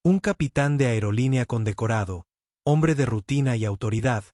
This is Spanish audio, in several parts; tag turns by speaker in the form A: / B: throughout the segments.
A: Un capitán de aerolínea condecorado, hombre de rutina y autoridad,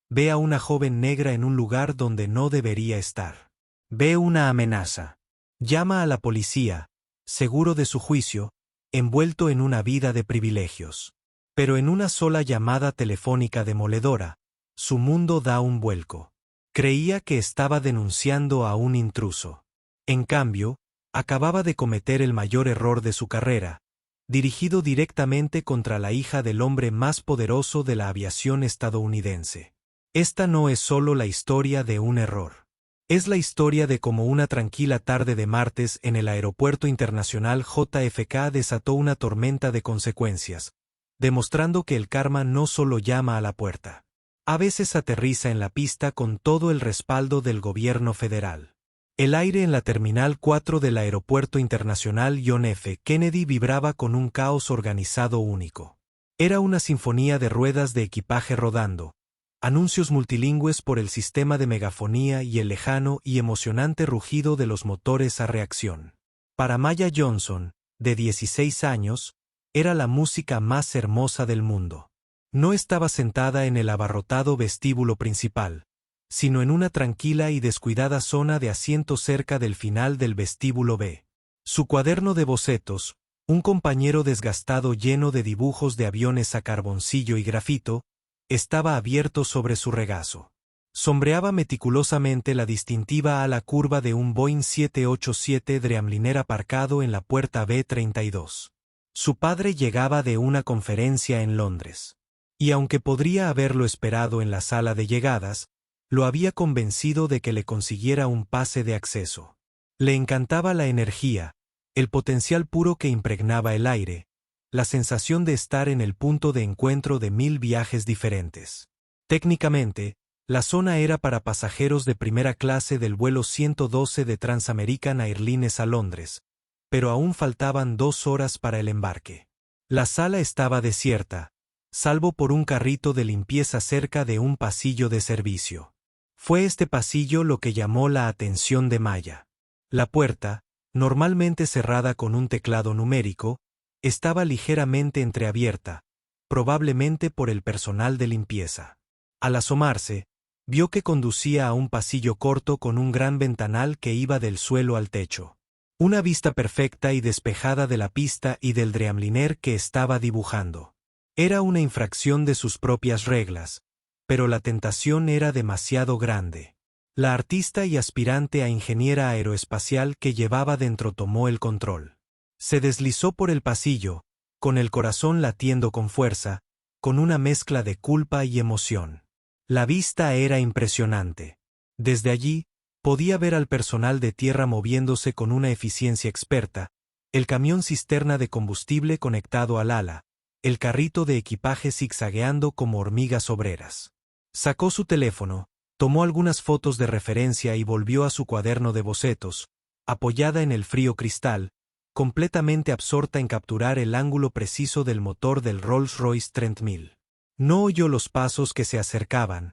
A: ve a una joven negra en un lugar donde no debería estar. Ve una amenaza. Llama a la policía, seguro de su juicio, envuelto en una vida de privilegios. Pero en una sola llamada telefónica demoledora, su mundo da un vuelco. Creía que estaba denunciando a un intruso. En cambio, acababa de cometer el mayor error de su carrera, dirigido directamente contra la hija del hombre más poderoso de la aviación estadounidense. Esta no es solo la historia de un error. Es la historia de cómo una tranquila tarde de martes en el Aeropuerto Internacional JFK desató una tormenta de consecuencias, demostrando que el karma no solo llama a la puerta. A veces aterriza en la pista con todo el respaldo del gobierno federal. El aire en la Terminal 4 del Aeropuerto Internacional John F. Kennedy vibraba con un caos organizado único. Era una sinfonía de ruedas de equipaje rodando, anuncios multilingües por el sistema de megafonía y el lejano y emocionante rugido de los motores a reacción. Para Maya Johnson, de 16 años, era la música más hermosa del mundo. No estaba sentada en el abarrotado vestíbulo principal, sino en una tranquila y descuidada zona de asiento cerca del final del vestíbulo B. Su cuaderno de bocetos, un compañero desgastado lleno de dibujos de aviones a carboncillo y grafito, estaba abierto sobre su regazo. Sombreaba meticulosamente la distintiva ala curva de un Boeing 787 Dreamliner aparcado en la puerta B-32. Su padre llegaba de una conferencia en Londres. Y aunque podría haberlo esperado en la sala de llegadas, lo había convencido de que le consiguiera un pase de acceso. Le encantaba la energía, el potencial puro que impregnaba el aire, la sensación de estar en el punto de encuentro de 1000 viajes diferentes. Técnicamente, la zona era para pasajeros de primera clase del vuelo 112 de Transamerican Airlines a Londres, pero aún faltaban 2 horas para el embarque. La sala estaba desierta, salvo por un carrito de limpieza cerca de un pasillo de servicio. Fue este pasillo lo que llamó la atención de Maya. La puerta, normalmente cerrada con un teclado numérico, estaba ligeramente entreabierta, probablemente por el personal de limpieza. Al asomarse, vio que conducía a un pasillo corto con un gran ventanal que iba del suelo al techo. Una vista perfecta y despejada de la pista y del Dreamliner que estaba dibujando. Era una infracción de sus propias reglas, pero la tentación era demasiado grande. La artista y aspirante a ingeniera aeroespacial que llevaba dentro tomó el control. Se deslizó por el pasillo, con el corazón latiendo con fuerza, con una mezcla de culpa y emoción. La vista era impresionante. Desde allí, podía ver al personal de tierra moviéndose con una eficiencia experta, el camión cisterna de combustible conectado al ala, el carrito de equipaje zigzagueando como hormigas obreras. Sacó su teléfono, tomó algunas fotos de referencia y volvió a su cuaderno de bocetos, apoyada en el frío cristal, completamente absorta en capturar el ángulo preciso del motor del Rolls-Royce Trent 1000. No oyó los pasos que se acercaban,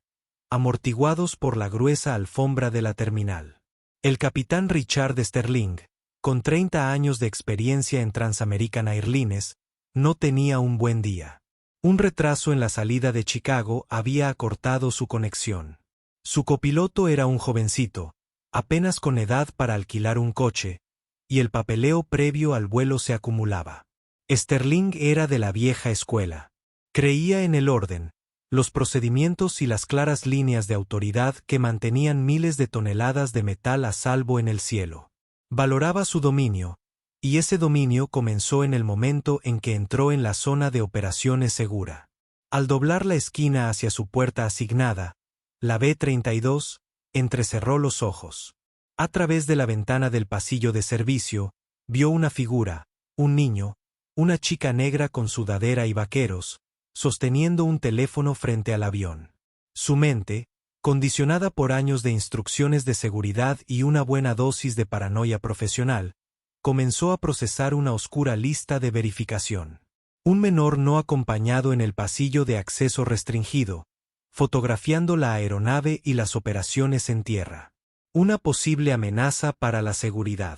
A: amortiguados por la gruesa alfombra de la terminal. El capitán Richard Sterling, con 30 años de experiencia en Transamerican Airlines, no tenía un buen día. Un retraso en la salida de Chicago había acortado su conexión. Su copiloto era un jovencito, apenas con edad para alquilar un coche, y el papeleo previo al vuelo se acumulaba. Sterling era de la vieja escuela. Creía en el orden, los procedimientos y las claras líneas de autoridad que mantenían miles de toneladas de metal a salvo en el cielo. Valoraba su dominio, y ese dominio comenzó en el momento en que entró en la zona de operaciones segura. Al doblar la esquina hacia su puerta asignada, la B-32, entrecerró los ojos. A través de la ventana del pasillo de servicio, vio una figura, un niño, una chica negra con sudadera y vaqueros, sosteniendo un teléfono frente al avión. Su mente, condicionada por años de instrucciones de seguridad y una buena dosis de paranoia profesional, comenzó a procesar una oscura lista de verificación. Un menor no acompañado en el pasillo de acceso restringido, fotografiando la aeronave y las operaciones en tierra. Una posible amenaza para la seguridad.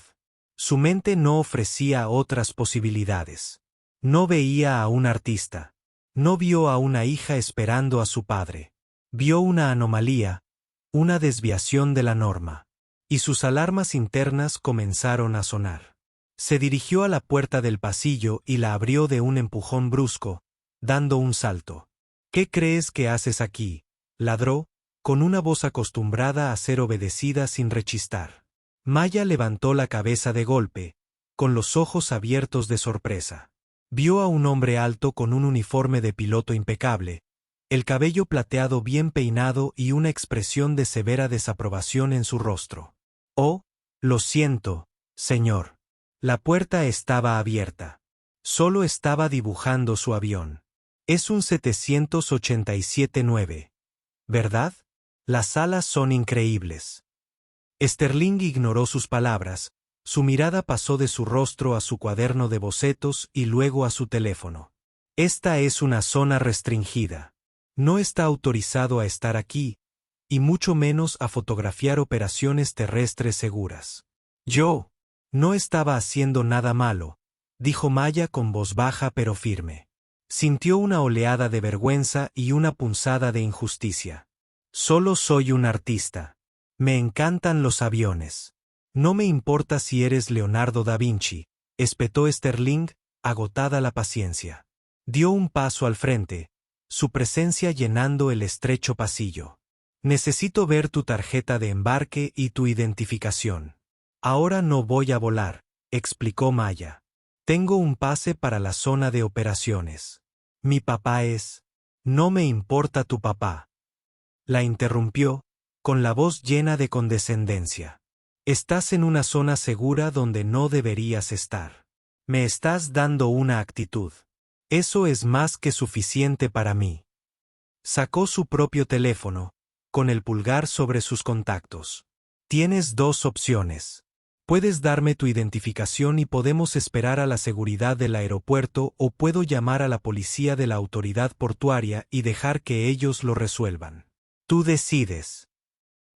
A: Su mente no ofrecía otras posibilidades. No veía a un artista. No vio a una hija esperando a su padre. Vio una anomalía, una desviación de la norma. Y sus alarmas internas comenzaron a sonar. Se dirigió a la puerta del pasillo y la abrió de un empujón brusco, dando un salto. ¿Qué crees que haces aquí?, ladró, con una voz acostumbrada a ser obedecida sin rechistar. Maya levantó la cabeza de golpe, con los ojos abiertos de sorpresa. Vio a un hombre alto con un uniforme de piloto impecable, el cabello plateado bien peinado y una expresión de severa desaprobación en su rostro. Oh, lo siento, señor. La puerta estaba abierta. Solo estaba dibujando su avión. Es un 787-9. ¿Verdad? Las alas son increíbles. Sterling ignoró sus palabras. Su mirada pasó de su rostro a su cuaderno de bocetos y luego a su teléfono. Esta es una zona restringida. No está autorizado a estar aquí, y mucho menos a fotografiar operaciones terrestres seguras. Yo no estaba haciendo nada malo, dijo Maya con voz baja pero firme. Sintió una oleada de vergüenza y una punzada de injusticia. Solo soy un artista. Me encantan los aviones. No me importa si eres Leonardo da Vinci, espetó Sterling, agotada la paciencia. Dio un paso al frente, su presencia llenando el estrecho pasillo. Necesito ver tu tarjeta de embarque y tu identificación. Ahora no voy a volar, explicó Maya. Tengo un pase para la zona de operaciones. Mi papá es... No me importa tu papá. La interrumpió, con la voz llena de condescendencia. Estás en una zona segura donde no deberías estar. Me estás dando una actitud. Eso es más que suficiente para mí. Sacó su propio teléfono, con el pulgar sobre sus contactos. Tienes dos opciones. Puedes darme tu identificación y podemos esperar a la seguridad del aeropuerto o puedo llamar a la policía de la autoridad portuaria y dejar que ellos lo resuelvan. Tú decides.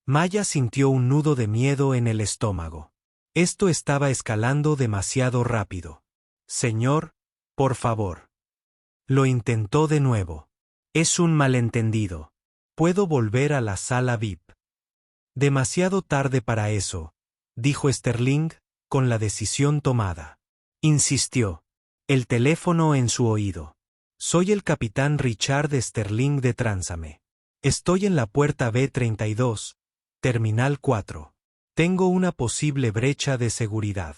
A: Maya sintió un nudo de miedo en el estómago. Esto estaba escalando demasiado rápido. Señor, por favor. Lo intentó de nuevo. Es un malentendido. Puedo volver a la sala VIP. Demasiado tarde para eso, dijo Sterling, con la decisión tomada. Insistió. El teléfono en su oído. Soy el capitán Richard Sterling de Tránsame. Estoy en la puerta B32, Terminal 4. Tengo una posible brecha de seguridad.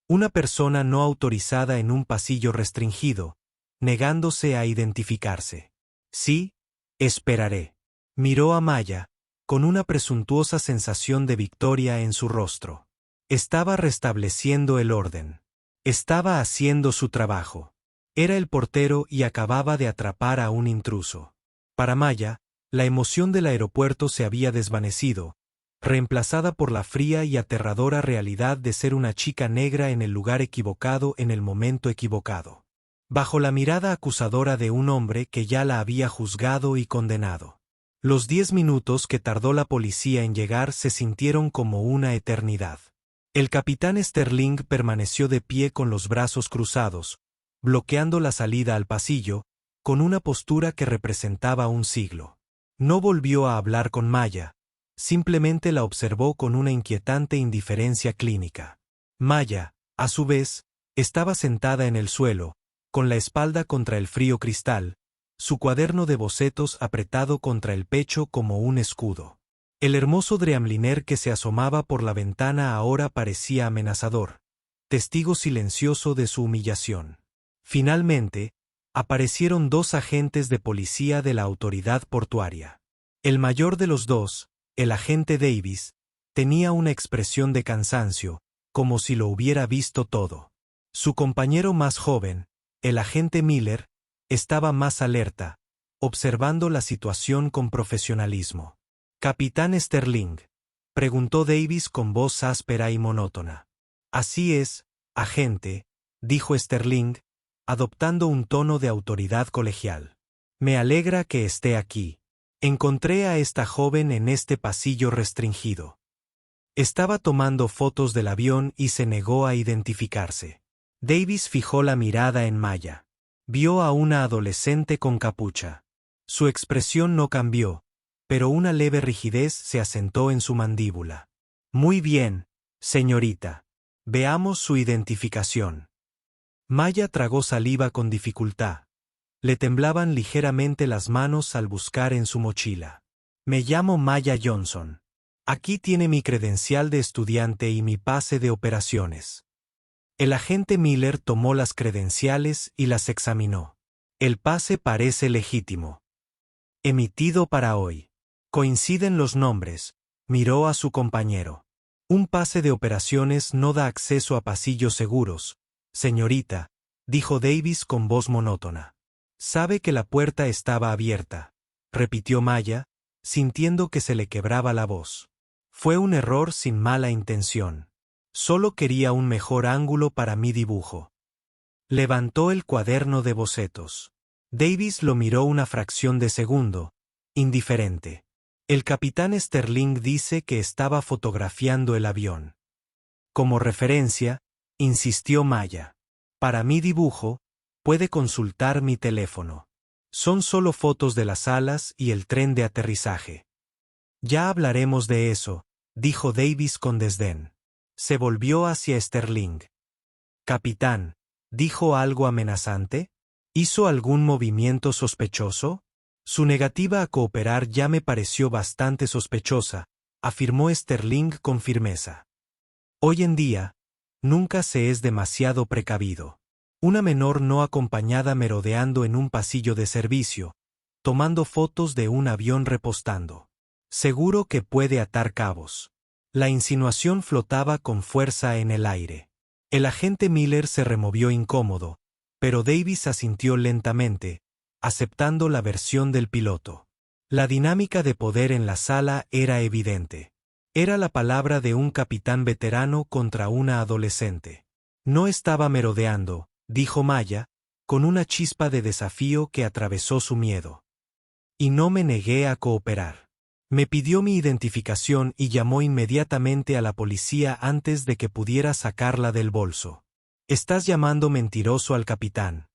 A: Una persona no autorizada en un pasillo restringido, negándose a identificarse. Sí, esperaré. Miró a Maya, con una presuntuosa sensación de victoria en su rostro. Estaba restableciendo el orden. Estaba haciendo su trabajo. Era el portero y acababa de atrapar a un intruso. Para Maya, la emoción del aeropuerto se había desvanecido, reemplazada por la fría y aterradora realidad de ser una chica negra en el lugar equivocado en el momento equivocado. Bajo la mirada acusadora de un hombre que ya la había juzgado y condenado. Los 10 minutos que tardó la policía en llegar se sintieron como una eternidad. El capitán Sterling permaneció de pie con los brazos cruzados, bloqueando la salida al pasillo, con una postura que representaba un siglo. No volvió a hablar con Maya, simplemente la observó con una inquietante indiferencia clínica. Maya, a su vez, estaba sentada en el suelo, con la espalda contra el frío cristal, su cuaderno de bocetos apretado contra el pecho como un escudo. El hermoso Dreamliner que se asomaba por la ventana ahora parecía amenazador, testigo silencioso de su humillación. Finalmente, aparecieron 2 agentes de policía de la autoridad portuaria. El mayor de los dos, el agente Davis, tenía una expresión de cansancio, como si lo hubiera visto todo. Su compañero más joven, el agente Miller, estaba más alerta, observando la situación con profesionalismo. «Capitán Sterling», preguntó Davis con voz áspera y monótona. «Así es, agente», dijo Sterling, adoptando un tono de autoridad colegial. «Me alegra que esté aquí. Encontré a esta joven en este pasillo restringido. Estaba tomando fotos del avión y se negó a identificarse». Davis fijó la mirada en Maya. Vio a una adolescente con capucha. Su expresión no cambió, pero una leve rigidez se asentó en su mandíbula. Muy bien, señorita. Veamos su identificación. Maya tragó saliva con dificultad. Le temblaban ligeramente las manos al buscar en su mochila. Me llamo Maya Johnson. Aquí tiene mi credencial de estudiante y mi pase de operaciones. El agente Miller tomó las credenciales y las examinó. El pase parece legítimo. Emitido para hoy. Coinciden los nombres. Miró a su compañero. Un pase de operaciones no da acceso a pasillos seguros, señorita, dijo Davis con voz monótona. Sabe que la puerta estaba abierta, repitió Maya, sintiendo que se le quebraba la voz. Fue un error sin mala intención. Solo quería un mejor ángulo para mi dibujo. Levantó el cuaderno de bocetos. Davis lo miró una fracción de segundo, indiferente. El capitán Sterling dice que estaba fotografiando el avión. Como referencia, insistió Maya. Para mi dibujo, puede consultar mi teléfono. Son solo fotos de las alas y el tren de aterrizaje. Ya hablaremos de eso, dijo Davis con desdén. Se volvió hacia Sterling. Capitán, ¿dijo algo amenazante? ¿Hizo algún movimiento sospechoso? Su negativa a cooperar ya me pareció bastante sospechosa, afirmó Sterling con firmeza. Hoy en día, nunca se es demasiado precavido. Una menor no acompañada merodeando en un pasillo de servicio, tomando fotos de un avión repostando. Seguro que puede atar cabos. La insinuación flotaba con fuerza en el aire. El agente Miller se removió incómodo, pero Davis asintió lentamente, aceptando la versión del piloto. La dinámica de poder en la sala era evidente. Era la palabra de un capitán veterano contra una adolescente. No estaba merodeando, dijo Maya, con una chispa de desafío que atravesó su miedo. Y no me negué a cooperar. Me pidió mi identificación y llamó inmediatamente a la policía antes de que pudiera sacarla del bolso. ¿Estás llamando mentiroso al capitán?,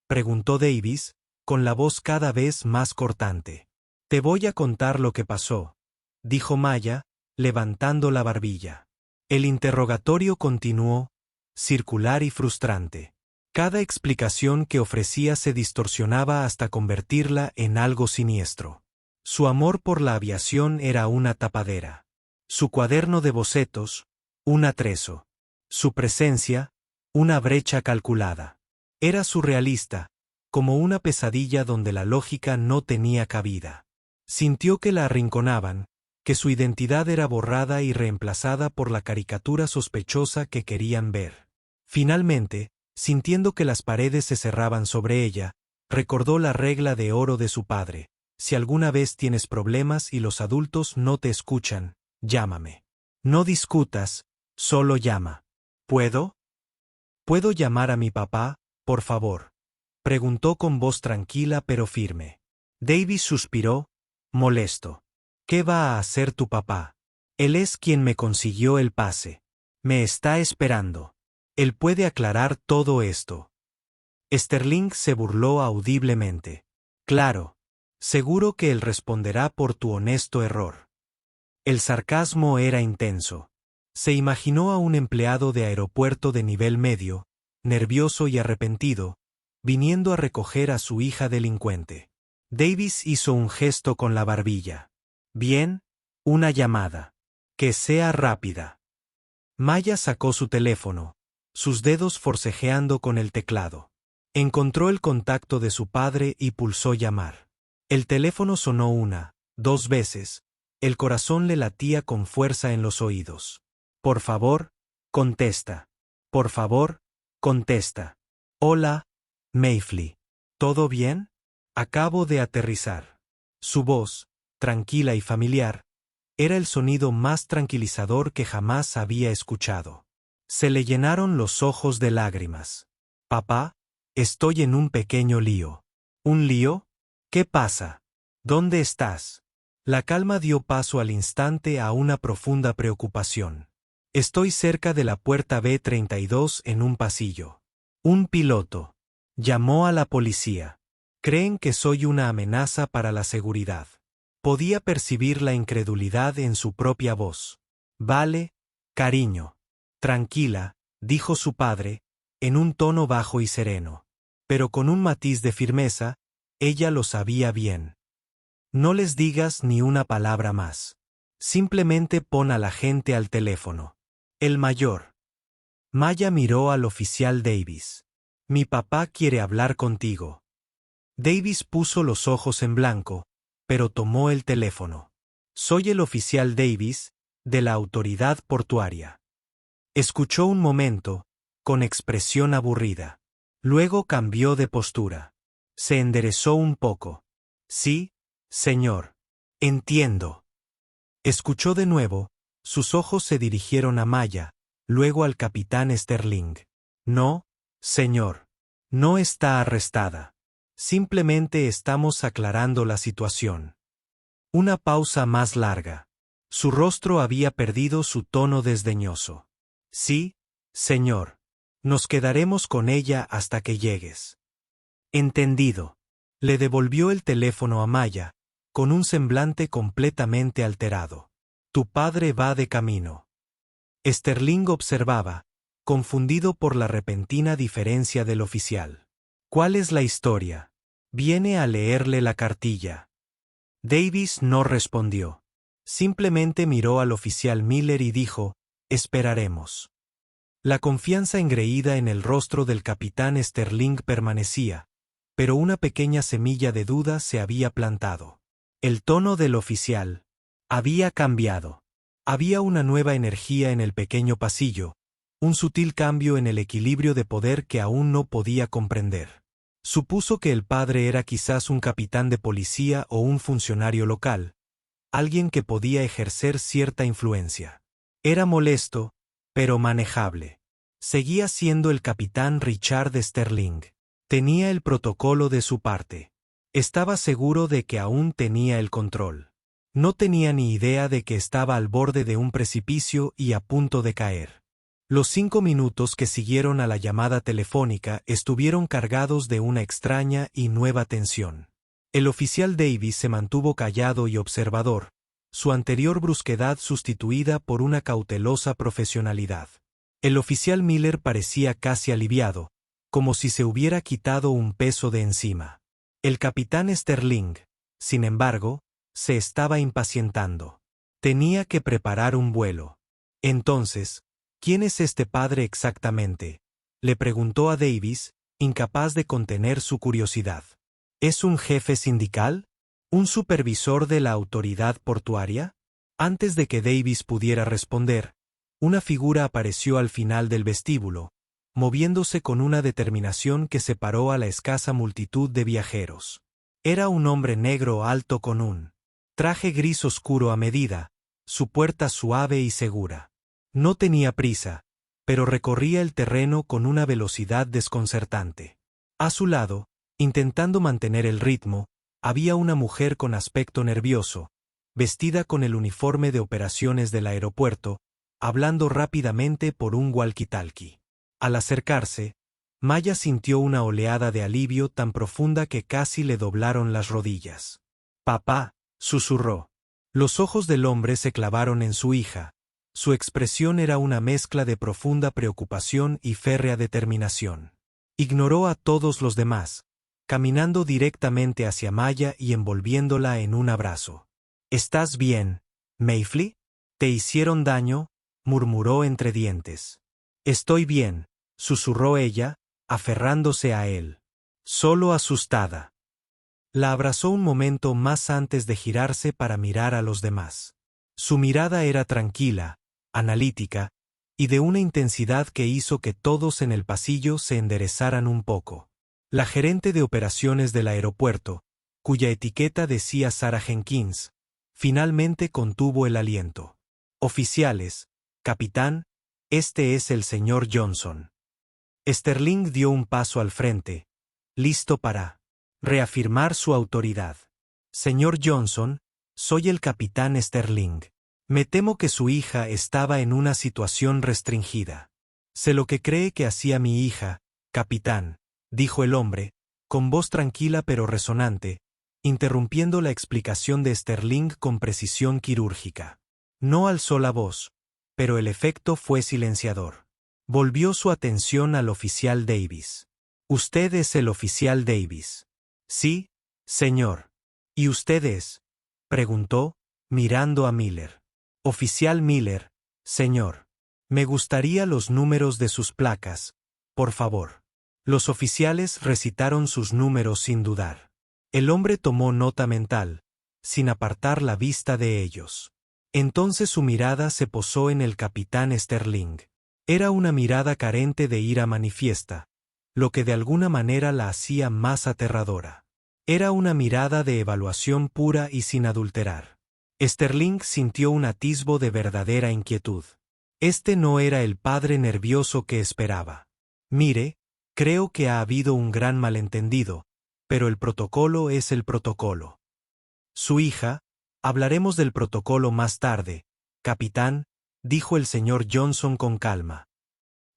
A: preguntó Davis, con la voz cada vez más cortante. Te voy a contar lo que pasó, dijo Maya, levantando la barbilla. El interrogatorio continuó, circular y frustrante. Cada explicación que ofrecía se distorsionaba hasta convertirla en algo siniestro. Su amor por la aviación era una tapadera. Su cuaderno de bocetos, un atrezo. Su presencia, una brecha calculada. Era surrealista, como una pesadilla donde la lógica no tenía cabida. Sintió que la arrinconaban, que su identidad era borrada y reemplazada por la caricatura sospechosa que querían ver. Finalmente, sintiendo que las paredes se cerraban sobre ella, recordó la regla de oro de su padre: si alguna vez tienes problemas y los adultos no te escuchan, llámame. No discutas, solo llama. ¿Puedo? ¿Puedo llamar a mi papá, por favor?, preguntó con voz tranquila pero firme. Davis suspiró, molesto. ¿Qué va a hacer tu papá? Él es quien me consiguió el pase. Me está esperando. Él puede aclarar todo esto. Sterling se burló audiblemente. Claro. Seguro que él responderá por tu honesto error. El sarcasmo era intenso. Se imaginó a un empleado de aeropuerto de nivel medio, nervioso y arrepentido, viniendo a recoger a su hija delincuente. Davis hizo un gesto con la barbilla. Bien, una llamada. Que sea rápida. Maya sacó su teléfono, sus dedos forcejeando con el teclado. Encontró el contacto de su padre y pulsó llamar. El teléfono sonó una, 2 veces. El corazón le latía con fuerza en los oídos. Por favor, contesta. Por favor, contesta. Hola, Mayfly. ¿Todo bien? Acabo de aterrizar. Su voz, tranquila y familiar, era el sonido más tranquilizador que jamás había escuchado. Se le llenaron los ojos de lágrimas. Papá, estoy en un pequeño lío. ¿Un lío? ¿Qué pasa? ¿Dónde estás? La calma dio paso al instante a una profunda preocupación. Estoy cerca de la puerta B-32 en un pasillo. Un piloto. Llamó a la policía. Creen que soy una amenaza para la seguridad. Podía percibir la incredulidad en su propia voz. Vale, cariño. Tranquila, dijo su padre, en un tono bajo y sereno. Pero con un matiz de firmeza, ella lo sabía bien. No les digas ni una palabra más. Simplemente pon a la gente al teléfono. El mayor. Maya miró al oficial Davis. Mi papá quiere hablar contigo. Davis puso los ojos en blanco, pero tomó el teléfono. Soy el oficial Davis, de la autoridad portuaria. Escuchó un momento, con expresión aburrida. Luego cambió de postura. Se enderezó un poco. Sí, señor. Entiendo. Escuchó de nuevo, sus ojos se dirigieron a Maya, luego al capitán Sterling. No, señor. No está arrestada. Simplemente estamos aclarando la situación. Una pausa más larga. Su rostro había perdido su tono desdeñoso. Sí, señor. Nos quedaremos con ella hasta que llegues. Entendido. Le devolvió el teléfono a Maya, con un semblante completamente alterado. Tu padre va de camino. Sterling observaba, confundido por la repentina diferencia del oficial. ¿Cuál es la historia? Viene a leerle la cartilla. Davis no respondió. Simplemente miró al oficial Miller y dijo, esperaremos. La confianza engreída en el rostro del capitán Sterling permanecía, pero una pequeña semilla de duda se había plantado. El tono del oficial había cambiado. Había una nueva energía en el pequeño pasillo, un sutil cambio en el equilibrio de poder que aún no podía comprender. Supuso que el padre era quizás un capitán de policía o un funcionario local, alguien que podía ejercer cierta influencia. Era molesto, pero manejable. Seguía siendo el capitán Richard Sterling. Tenía el protocolo de su parte. Estaba seguro de que aún tenía el control. No tenía ni idea de que estaba al borde de un precipicio y a punto de caer. Los 5 minutos que siguieron a la llamada telefónica estuvieron cargados de una extraña y nueva tensión. El oficial Davis se mantuvo callado y observador, su anterior brusquedad sustituida por una cautelosa profesionalidad. El oficial Miller parecía casi aliviado, como si se hubiera quitado un peso de encima. El capitán Sterling, sin embargo, se estaba impacientando. Tenía que preparar un vuelo. Entonces, ¿quién es este padre exactamente?, le preguntó a Davis, incapaz de contener su curiosidad. ¿Es un jefe sindical? ¿Un supervisor de la autoridad portuaria? Antes de que Davis pudiera responder, una figura apareció al final del vestíbulo, moviéndose con una determinación que separó a la escasa multitud de viajeros. Era un hombre negro alto con un traje gris oscuro a medida, su puerta suave y segura. No tenía prisa, pero recorría el terreno con una velocidad desconcertante. A su lado, intentando mantener el ritmo, había una mujer con aspecto nervioso, vestida con el uniforme de operaciones del aeropuerto, hablando rápidamente por un walkie-talkie. Al acercarse, Maya sintió una oleada de alivio tan profunda que casi le doblaron las rodillas. «Papá», susurró. Los ojos del hombre se clavaron en su hija. Su expresión era una mezcla de profunda preocupación y férrea determinación. Ignoró a todos los demás, caminando directamente hacia Maya y envolviéndola en un abrazo. «¿Estás bien, Mayfly? ¿Te hicieron daño?», murmuró entre dientes. «Estoy bien», susurró ella, aferrándose a él. Solo asustada. La abrazó un momento más antes de girarse para mirar a los demás. Su mirada era tranquila, analítica, y de una intensidad que hizo que todos en el pasillo se enderezaran un poco. La gerente de operaciones del aeropuerto, cuya etiqueta decía Sarah Jenkins, finalmente contuvo el aliento. «Oficiales, capitán, este es el señor Johnson». Sterling dio un paso al frente, listo para reafirmar su autoridad. «Señor Johnson, soy el capitán Sterling. Me temo que su hija estaba en una situación restringida. Sé lo que cree que hacía mi hija, capitán», dijo el hombre, con voz tranquila pero resonante, interrumpiendo la explicación de Sterling con precisión quirúrgica. No alzó la voz, pero el efecto fue silenciador. Volvió su atención al oficial Davis. «Usted es el oficial Davis». «Sí, señor». «¿Y usted es?», preguntó, mirando a Miller. «Oficial Miller, señor. Me gustaría los números de sus placas, por favor». Los oficiales recitaron sus números sin dudar. El hombre tomó nota mental, sin apartar la vista de ellos. Entonces su mirada se posó en el capitán Sterling. Era una mirada carente de ira manifiesta, lo que de alguna manera la hacía más aterradora. Era una mirada de evaluación pura y sin adulterar. Sterling sintió un atisbo de verdadera inquietud. Este no era el padre nervioso que esperaba. «Mire, creo que ha habido un gran malentendido, pero el protocolo es el protocolo». «Su hija, hablaremos del protocolo más tarde, capitán», dijo el señor Johnson con calma.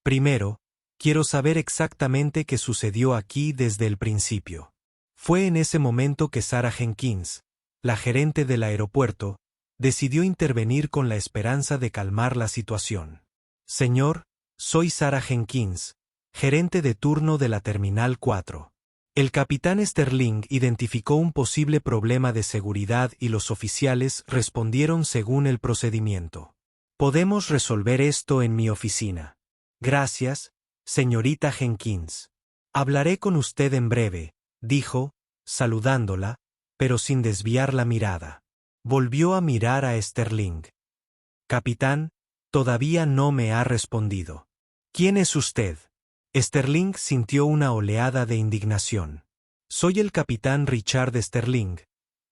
A: «Primero, quiero saber exactamente qué sucedió aquí desde el principio». Fue en ese momento que Sarah Jenkins, la gerente del aeropuerto, decidió intervenir con la esperanza de calmar la situación. «Señor, soy Sarah Jenkins, gerente de turno de la Terminal 4. El capitán Sterling identificó un posible problema de seguridad y los oficiales respondieron según el procedimiento. Podemos resolver esto en mi oficina. Gracias, señorita Jenkins. Hablaré con usted en breve, dijo, saludándola, pero sin desviar la mirada. Volvió a mirar a Sterling. Capitán, todavía no me ha respondido. ¿Quién es usted? Sterling sintió una oleada de indignación. Soy el capitán Richard Sterling,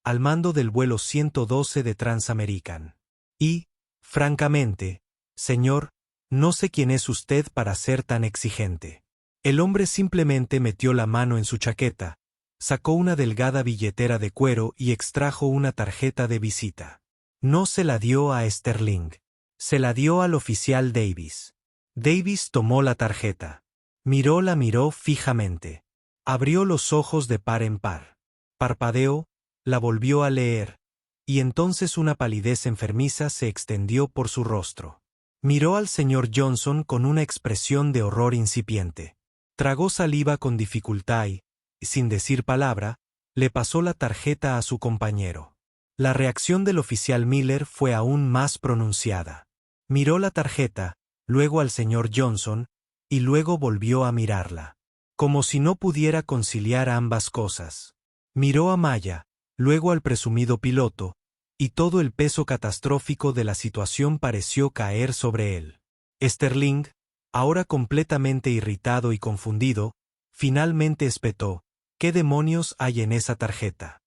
A: al mando del vuelo 112 de Transamerican. Y, francamente, señor, no sé quién es usted para ser tan exigente. El hombre simplemente metió la mano en su chaqueta, sacó una delgada billetera de cuero y extrajo una tarjeta de visita. No se la dio a Sterling. Se la dio al oficial Davis. Davis tomó la tarjeta. La miró fijamente. Abrió los ojos de par en par. Parpadeó, la volvió a leer, y entonces una palidez enfermiza se extendió por su rostro. Miró al señor Johnson con una expresión de horror incipiente. Tragó saliva con dificultad y, sin decir palabra, le pasó la tarjeta a su compañero. La reacción del oficial Miller fue aún más pronunciada. Miró la tarjeta, luego al señor Johnson, y luego volvió a mirarla. Como si no pudiera conciliar ambas cosas. Miró a Maya, luego al presumido piloto, y todo el peso catastrófico de la situación pareció caer sobre él. Sterling, ahora completamente irritado y confundido, finalmente espetó: ¿qué demonios hay en esa tarjeta?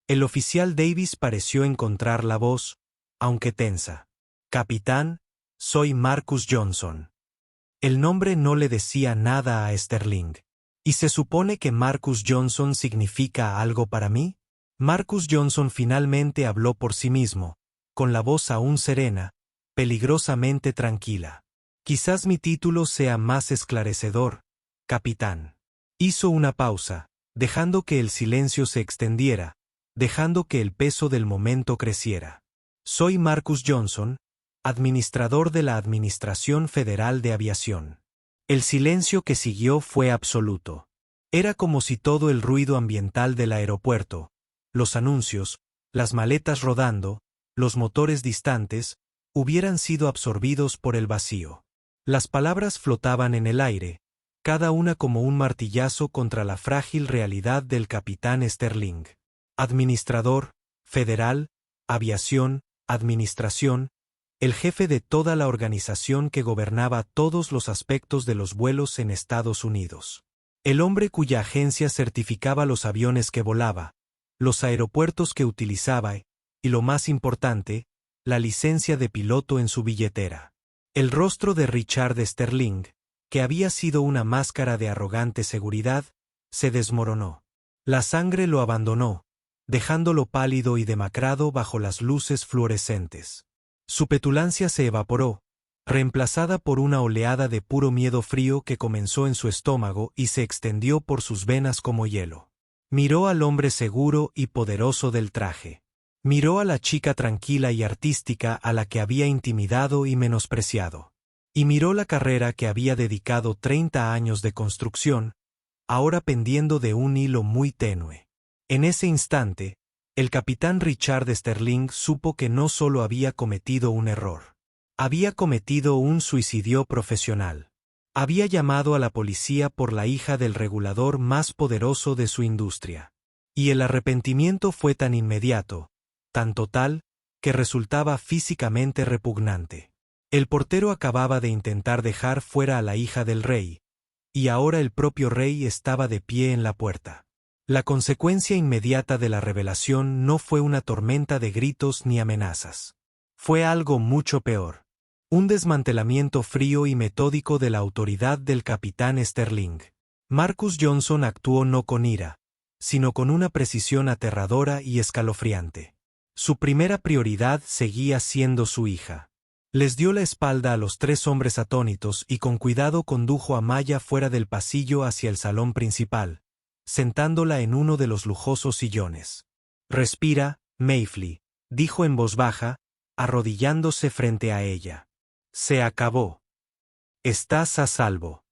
A: El oficial Davis pareció encontrar la voz, aunque tensa. Capitán, soy Marcus Johnson. El nombre no le decía nada a Sterling. ¿Y se supone que Marcus Johnson significa algo para mí? Marcus Johnson finalmente habló por sí mismo, con la voz aún serena, peligrosamente tranquila. Quizás mi título sea más esclarecedor, capitán. Hizo una pausa, dejando que el silencio se extendiera, dejando que el peso del momento creciera. Soy Marcus Johnson, administrador de la Administración Federal de Aviación. El silencio que siguió fue absoluto. Era como si todo el ruido ambiental del aeropuerto, los anuncios, las maletas rodando, los motores distantes, hubieran sido absorbidos por el vacío. Las palabras flotaban en el aire, cada una como un martillazo contra la frágil realidad del capitán Sterling. Administrador, federal, aviación, administración, el jefe de toda la organización que gobernaba todos los aspectos de los vuelos en Estados Unidos. El hombre cuya agencia certificaba los aviones que volaba, los aeropuertos que utilizaba y, lo más importante, la licencia de piloto en su billetera. El rostro de Richard Sterling, que había sido una máscara de arrogante seguridad, se desmoronó. La sangre lo abandonó, dejándolo pálido y demacrado bajo las luces fluorescentes. Su petulancia se evaporó, reemplazada por una oleada de puro miedo frío que comenzó en su estómago y se extendió por sus venas como hielo. Miró al hombre seguro y poderoso del traje. Miró a la chica tranquila y artística a la que había intimidado y menospreciado. Y miró la carrera que había dedicado 30 años de construcción, ahora pendiendo de un hilo muy tenue. En ese instante, el capitán Richard Sterling supo que no solo había cometido un error. Había cometido un suicidio profesional. Había llamado a la policía por la hija del regulador más poderoso de su industria. Y el arrepentimiento fue tan inmediato, tan total, que resultaba físicamente repugnante. El portero acababa de intentar dejar fuera a la hija del rey, y ahora el propio rey estaba de pie en la puerta. La consecuencia inmediata de la revelación no fue una tormenta de gritos ni amenazas. Fue algo mucho peor. Un desmantelamiento frío y metódico de la autoridad del capitán Sterling. Marcus Johnson actuó no con ira, sino con una precisión aterradora y escalofriante. Su primera prioridad seguía siendo su hija. Les dio la espalda a los 3 hombres atónitos y con cuidado condujo a Maya fuera del pasillo hacia el salón principal, sentándola en uno de los lujosos sillones. «Respira, Mayfly», dijo en voz baja, arrodillándose frente a ella. «Se acabó. Estás a salvo».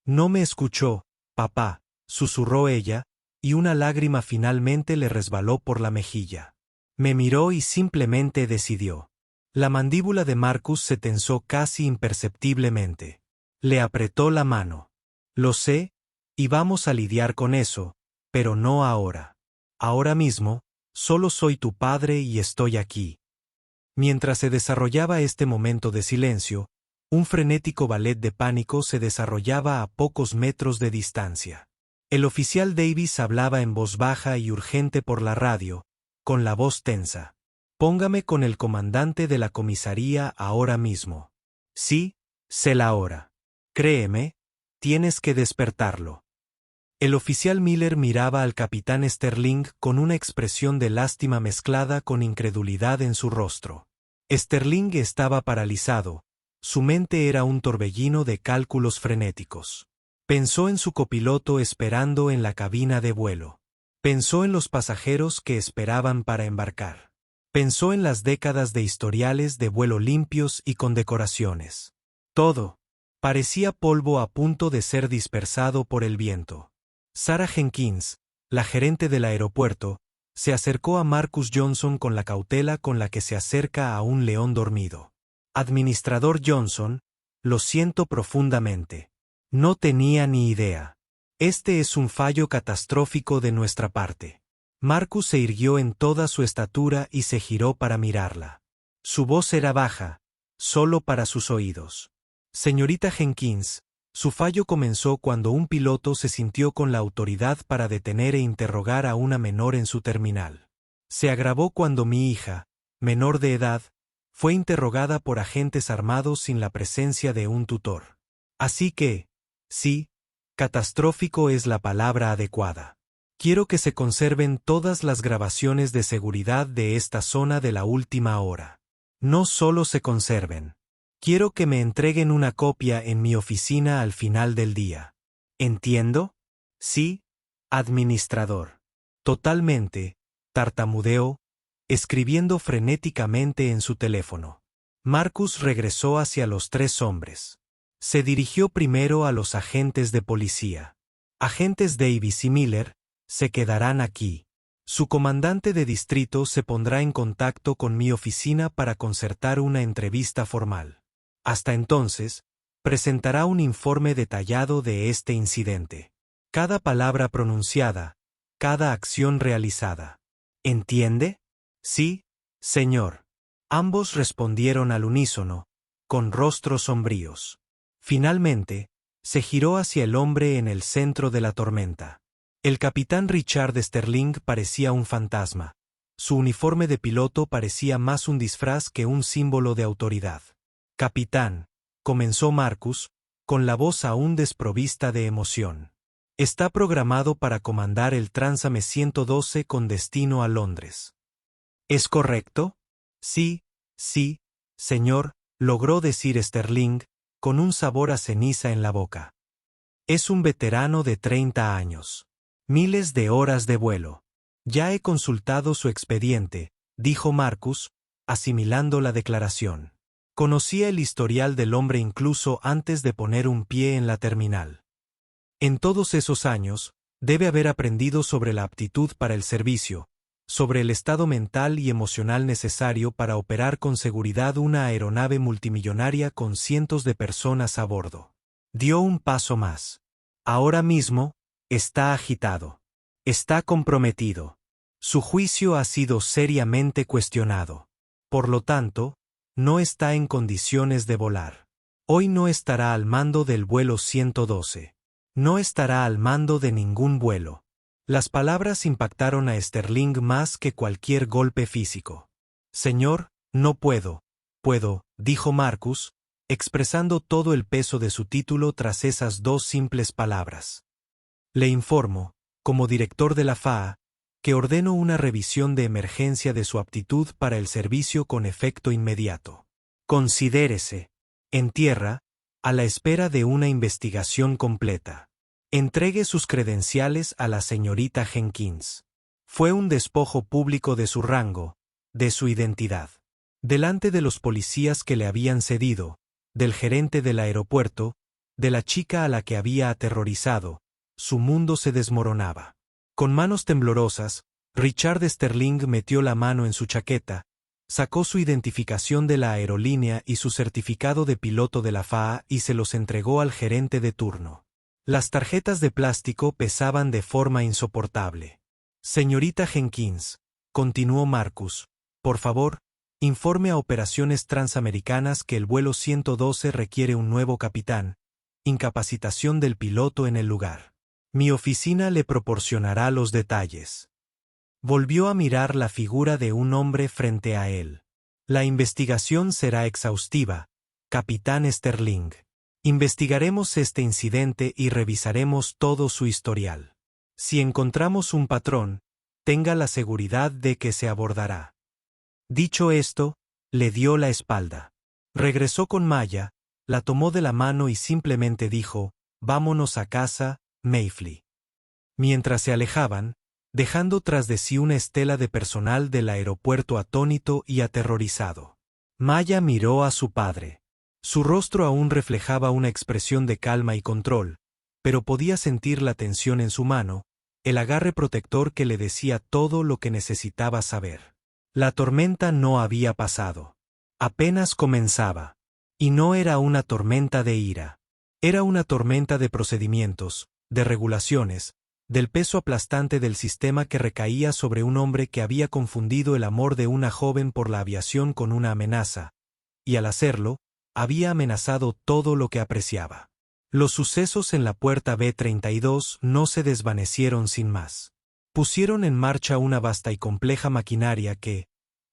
A: «No me escuchó, papá», susurró ella, y una lágrima finalmente le resbaló por la mejilla. Me miró y simplemente decidió. La mandíbula de Marcus se tensó casi imperceptiblemente. Le apretó la mano. «Lo sé, y vamos a lidiar con eso, pero no ahora. Ahora mismo, solo soy tu padre y estoy aquí». Mientras se desarrollaba este momento de silencio, un frenético ballet de pánico se desarrollaba a pocos metros de distancia. El oficial Davis hablaba en voz baja y urgente por la radio, con la voz tensa. «Póngame con el comandante de la comisaría ahora mismo». «Sí, sé la hora. Créeme, tienes que despertarlo». El oficial Miller miraba al capitán Sterling con una expresión de lástima mezclada con incredulidad en su rostro. Sterling estaba paralizado, su mente era un torbellino de cálculos frenéticos. Pensó en su copiloto esperando en la cabina de vuelo. Pensó en los pasajeros que esperaban para embarcar. Pensó en las décadas de historiales de vuelo limpios y con decoraciones. Todo parecía polvo a punto de ser dispersado por el viento. Sarah Jenkins, la gerente del aeropuerto, se acercó a Marcus Johnson con la cautela con la que se acerca a un león dormido. «Administrador Johnson, lo siento profundamente. No tenía ni idea. Este es un fallo catastrófico de nuestra parte». Marcus se irguió en toda su estatura y se giró para mirarla. Su voz era baja, solo para sus oídos. «Señorita Jenkins, su fallo comenzó cuando un piloto se sintió con la autoridad para detener e interrogar a una menor en su terminal. Se agravó cuando mi hija, menor de edad, fue interrogada por agentes armados sin la presencia de un tutor. Así que, sí, catastrófico es la palabra adecuada. Quiero que se conserven todas las grabaciones de seguridad de esta zona de la última hora. No solo se conserven. Quiero que me entreguen una copia en mi oficina al final del día. ¿Entiendo? Sí, administrador». «Totalmente», tartamudeó, escribiendo frenéticamente en su teléfono. Marcus regresó hacia los 3 hombres. Se dirigió primero a los agentes de policía. «Agentes Davis y Miller, se quedarán aquí. Su comandante de distrito se pondrá en contacto con mi oficina para concertar una entrevista formal. Hasta entonces, presentará un informe detallado de este incidente. Cada palabra pronunciada, cada acción realizada. ¿Entiende?» «Sí, señor». Ambos respondieron al unísono, con rostros sombríos. Finalmente, se giró hacia el hombre en el centro de la tormenta. El capitán Richard Sterling parecía un fantasma. Su uniforme de piloto parecía más un disfraz que un símbolo de autoridad. «Capitán», comenzó Marcus, con la voz aún desprovista de emoción. «Está programado para comandar el Transame 112 con destino a Londres». «¿Es correcto?» «Sí, señor», logró decir Sterling, con un sabor a ceniza en la boca. Es un veterano de 30 años. Miles de horas de vuelo. Ya he consultado su expediente, dijo Marcus, asimilando la declaración. Conocía el historial del hombre incluso antes de poner un pie en la terminal. En todos esos años, debe haber aprendido sobre la aptitud para el servicio, sobre el estado mental y emocional necesario para operar con seguridad una aeronave multimillonaria con cientos de personas a bordo. Dio un paso más. Ahora mismo, está agitado. Está comprometido. Su juicio ha sido seriamente cuestionado. Por lo tanto, no está en condiciones de volar. Hoy no estará al mando del vuelo 112. No estará al mando de ningún vuelo. Las palabras impactaron a Sterling más que cualquier golpe físico. Señor, no puedo, dijo Marcus, expresando todo el peso de su título tras esas dos simples palabras. Le informo, como director de la FAA, que ordeno una revisión de emergencia de su aptitud para el servicio con efecto inmediato. Considérese, en tierra, a la espera de una investigación completa. Entregue sus credenciales a la señorita Jenkins. Fue un despojo público de su rango, de su identidad. Delante de los policías que le habían cedido, del gerente del aeropuerto, de la chica a la que había aterrorizado, su mundo se desmoronaba. Con manos temblorosas, Richard Sterling metió la mano en su chaqueta, sacó su identificación de la aerolínea y su certificado de piloto de la FAA y se los entregó al gerente de turno. Las tarjetas de plástico pesaban de forma insoportable. Señorita Jenkins, continuó Marcus, por favor, informe a Operaciones Transamericanas que el vuelo 112 requiere un nuevo capitán, incapacitación del piloto en el lugar. Mi oficina le proporcionará los detalles. Volvió a mirar la figura de un hombre frente a él. La investigación será exhaustiva, capitán Sterling. Investigaremos este incidente y revisaremos todo su historial. Si encontramos un patrón, tenga la seguridad de que se abordará. Dicho esto, le dio la espalda. Regresó con Maya, la tomó de la mano y simplemente dijo, «Vámonos a casa, Mayfly». Mientras se alejaban, dejando tras de sí una estela de personal del aeropuerto atónito y aterrorizado. Maya miró a su padre. Su rostro aún reflejaba una expresión de calma y control, pero podía sentir la tensión en su mano, el agarre protector que le decía todo lo que necesitaba saber. La tormenta no había pasado. Apenas comenzaba. Y no era una tormenta de ira. Era una tormenta de procedimientos, de regulaciones, del peso aplastante del sistema que recaía sobre un hombre que había confundido el amor de una joven por la aviación con una amenaza, y al hacerlo, había amenazado todo lo que apreciaba. Los sucesos en la puerta B-32 no se desvanecieron sin más. Pusieron en marcha una vasta y compleja maquinaria que,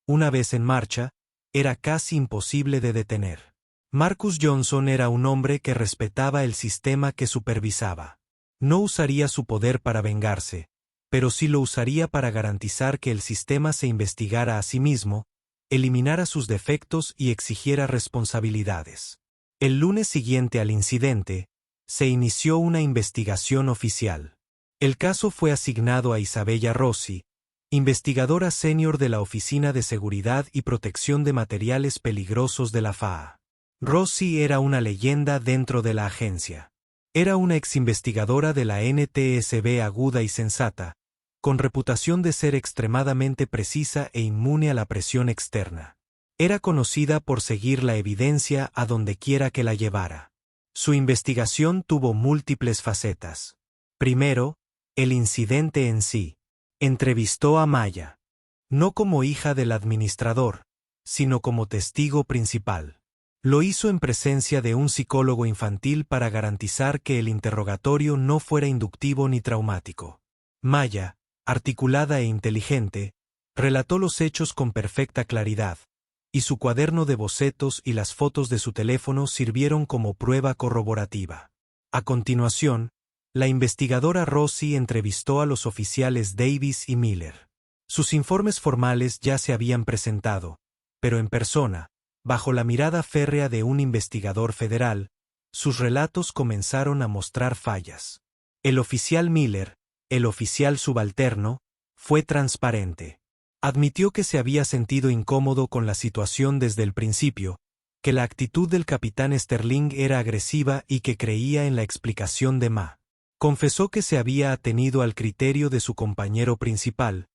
A: una vez en marcha, era casi imposible de detener. Marcus Johnson era un hombre que respetaba el sistema que supervisaba. No usaría su poder para vengarse, pero sí lo usaría para garantizar que el sistema se investigara a sí mismo, eliminara sus defectos y exigiera responsabilidades. El lunes siguiente al incidente, se inició una investigación oficial. El caso fue asignado a Isabella Rossi, investigadora senior de la Oficina de Seguridad y Protección de Materiales Peligrosos de la FAA. Rossi era una leyenda dentro de la agencia. Era una exinvestigadora de la NTSB aguda y sensata, con reputación de ser extremadamente precisa e inmune a la presión externa. Era conocida por seguir la evidencia a donde quiera que la llevara. Su investigación tuvo múltiples facetas. Primero, el incidente en sí. Entrevistó a Maya. No como hija del administrador, sino como testigo principal. Lo hizo en presencia de un psicólogo infantil para garantizar que el interrogatorio no fuera inductivo ni traumático. Maya, articulada e inteligente, relató los hechos con perfecta claridad, y su cuaderno de bocetos y las fotos de su teléfono sirvieron como prueba corroborativa. A continuación, la investigadora Rossi entrevistó a los oficiales Davis y Miller. Sus informes formales ya se habían presentado, pero en persona, bajo la mirada férrea de un investigador federal, sus relatos comenzaron a mostrar fallas. El oficial Miller, el oficial subalterno, fue transparente. Admitió que se había sentido incómodo con la situación desde el principio, que la actitud del capitán Sterling era agresiva y que creía en la explicación de Ma. Confesó que se había atenido al criterio de su compañero principal,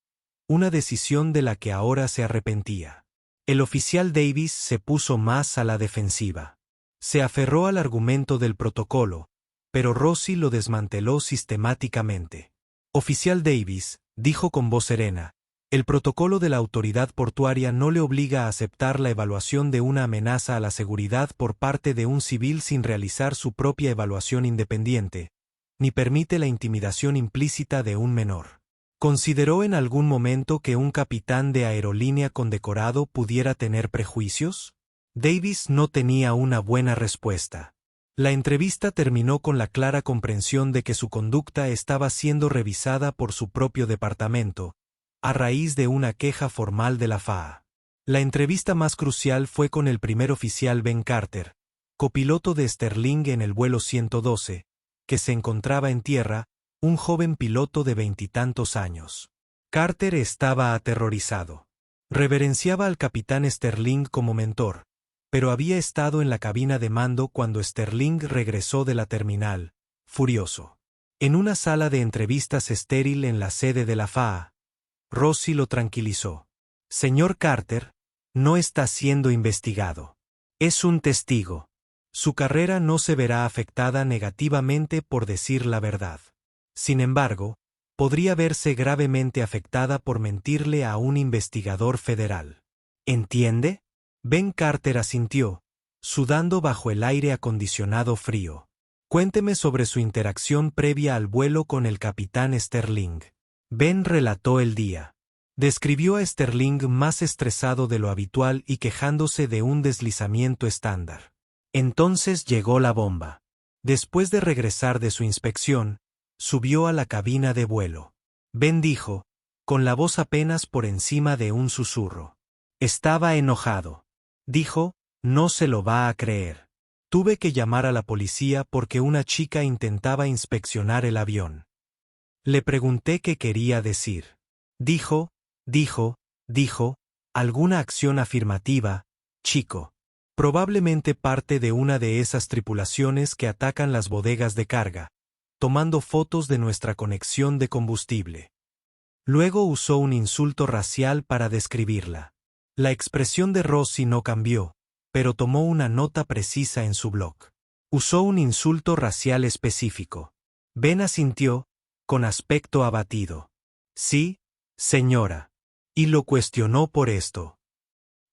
A: una decisión de la que ahora se arrepentía. El oficial Davis se puso más a la defensiva. Se aferró al argumento del protocolo, pero Rossi lo desmanteló sistemáticamente. Oficial Davis, dijo con voz serena, el protocolo de la autoridad portuaria no le obliga a aceptar la evaluación de una amenaza a la seguridad por parte de un civil sin realizar su propia evaluación independiente, ni permite la intimidación implícita de un menor. ¿Consideró en algún momento que un capitán de aerolínea condecorado pudiera tener prejuicios? Davis no tenía una buena respuesta. La entrevista terminó con la clara comprensión de que su conducta estaba siendo revisada por su propio departamento, a raíz de una queja formal de la FAA. La entrevista más crucial fue con el primer oficial Ben Carter, copiloto de Sterling en el vuelo 112, que se encontraba en tierra, un joven piloto de 20 años. Carter estaba aterrorizado. Reverenciaba al capitán Sterling como mentor, pero había estado en la cabina de mando cuando Sterling regresó de la terminal, furioso. En una sala de entrevistas estéril en la sede de la FAA, Rossi lo tranquilizó. Señor Carter, no está siendo investigado. Es un testigo. Su carrera no se verá afectada negativamente por decir la verdad. Sin embargo, podría verse gravemente afectada por mentirle a un investigador federal. ¿Entiende? Ben Carter asintió, sudando bajo el aire acondicionado frío. Cuénteme sobre su interacción previa al vuelo con el capitán Sterling. Ben relató el día. Describió a Sterling más estresado de lo habitual y quejándose de un deslizamiento estándar. Entonces llegó la bomba. Después de regresar de su inspección, subió a la cabina de vuelo. Ben dijo, con la voz apenas por encima de un susurro. Estaba enojado. Dijo, no se lo va a creer. Tuve que llamar a la policía porque una chica intentaba inspeccionar el avión. Le pregunté qué quería decir. Dijo, alguna acción afirmativa, chico. Probablemente parte de una de esas tripulaciones que atacan las bodegas de carga, tomando fotos de nuestra conexión de combustible. Luego usó un insulto racial para describirla. La expresión de Rossi no cambió, pero tomó una nota precisa en su blog. Usó un insulto racial específico. Ben asintió, con aspecto abatido. Sí, señora. Y lo cuestionó por esto.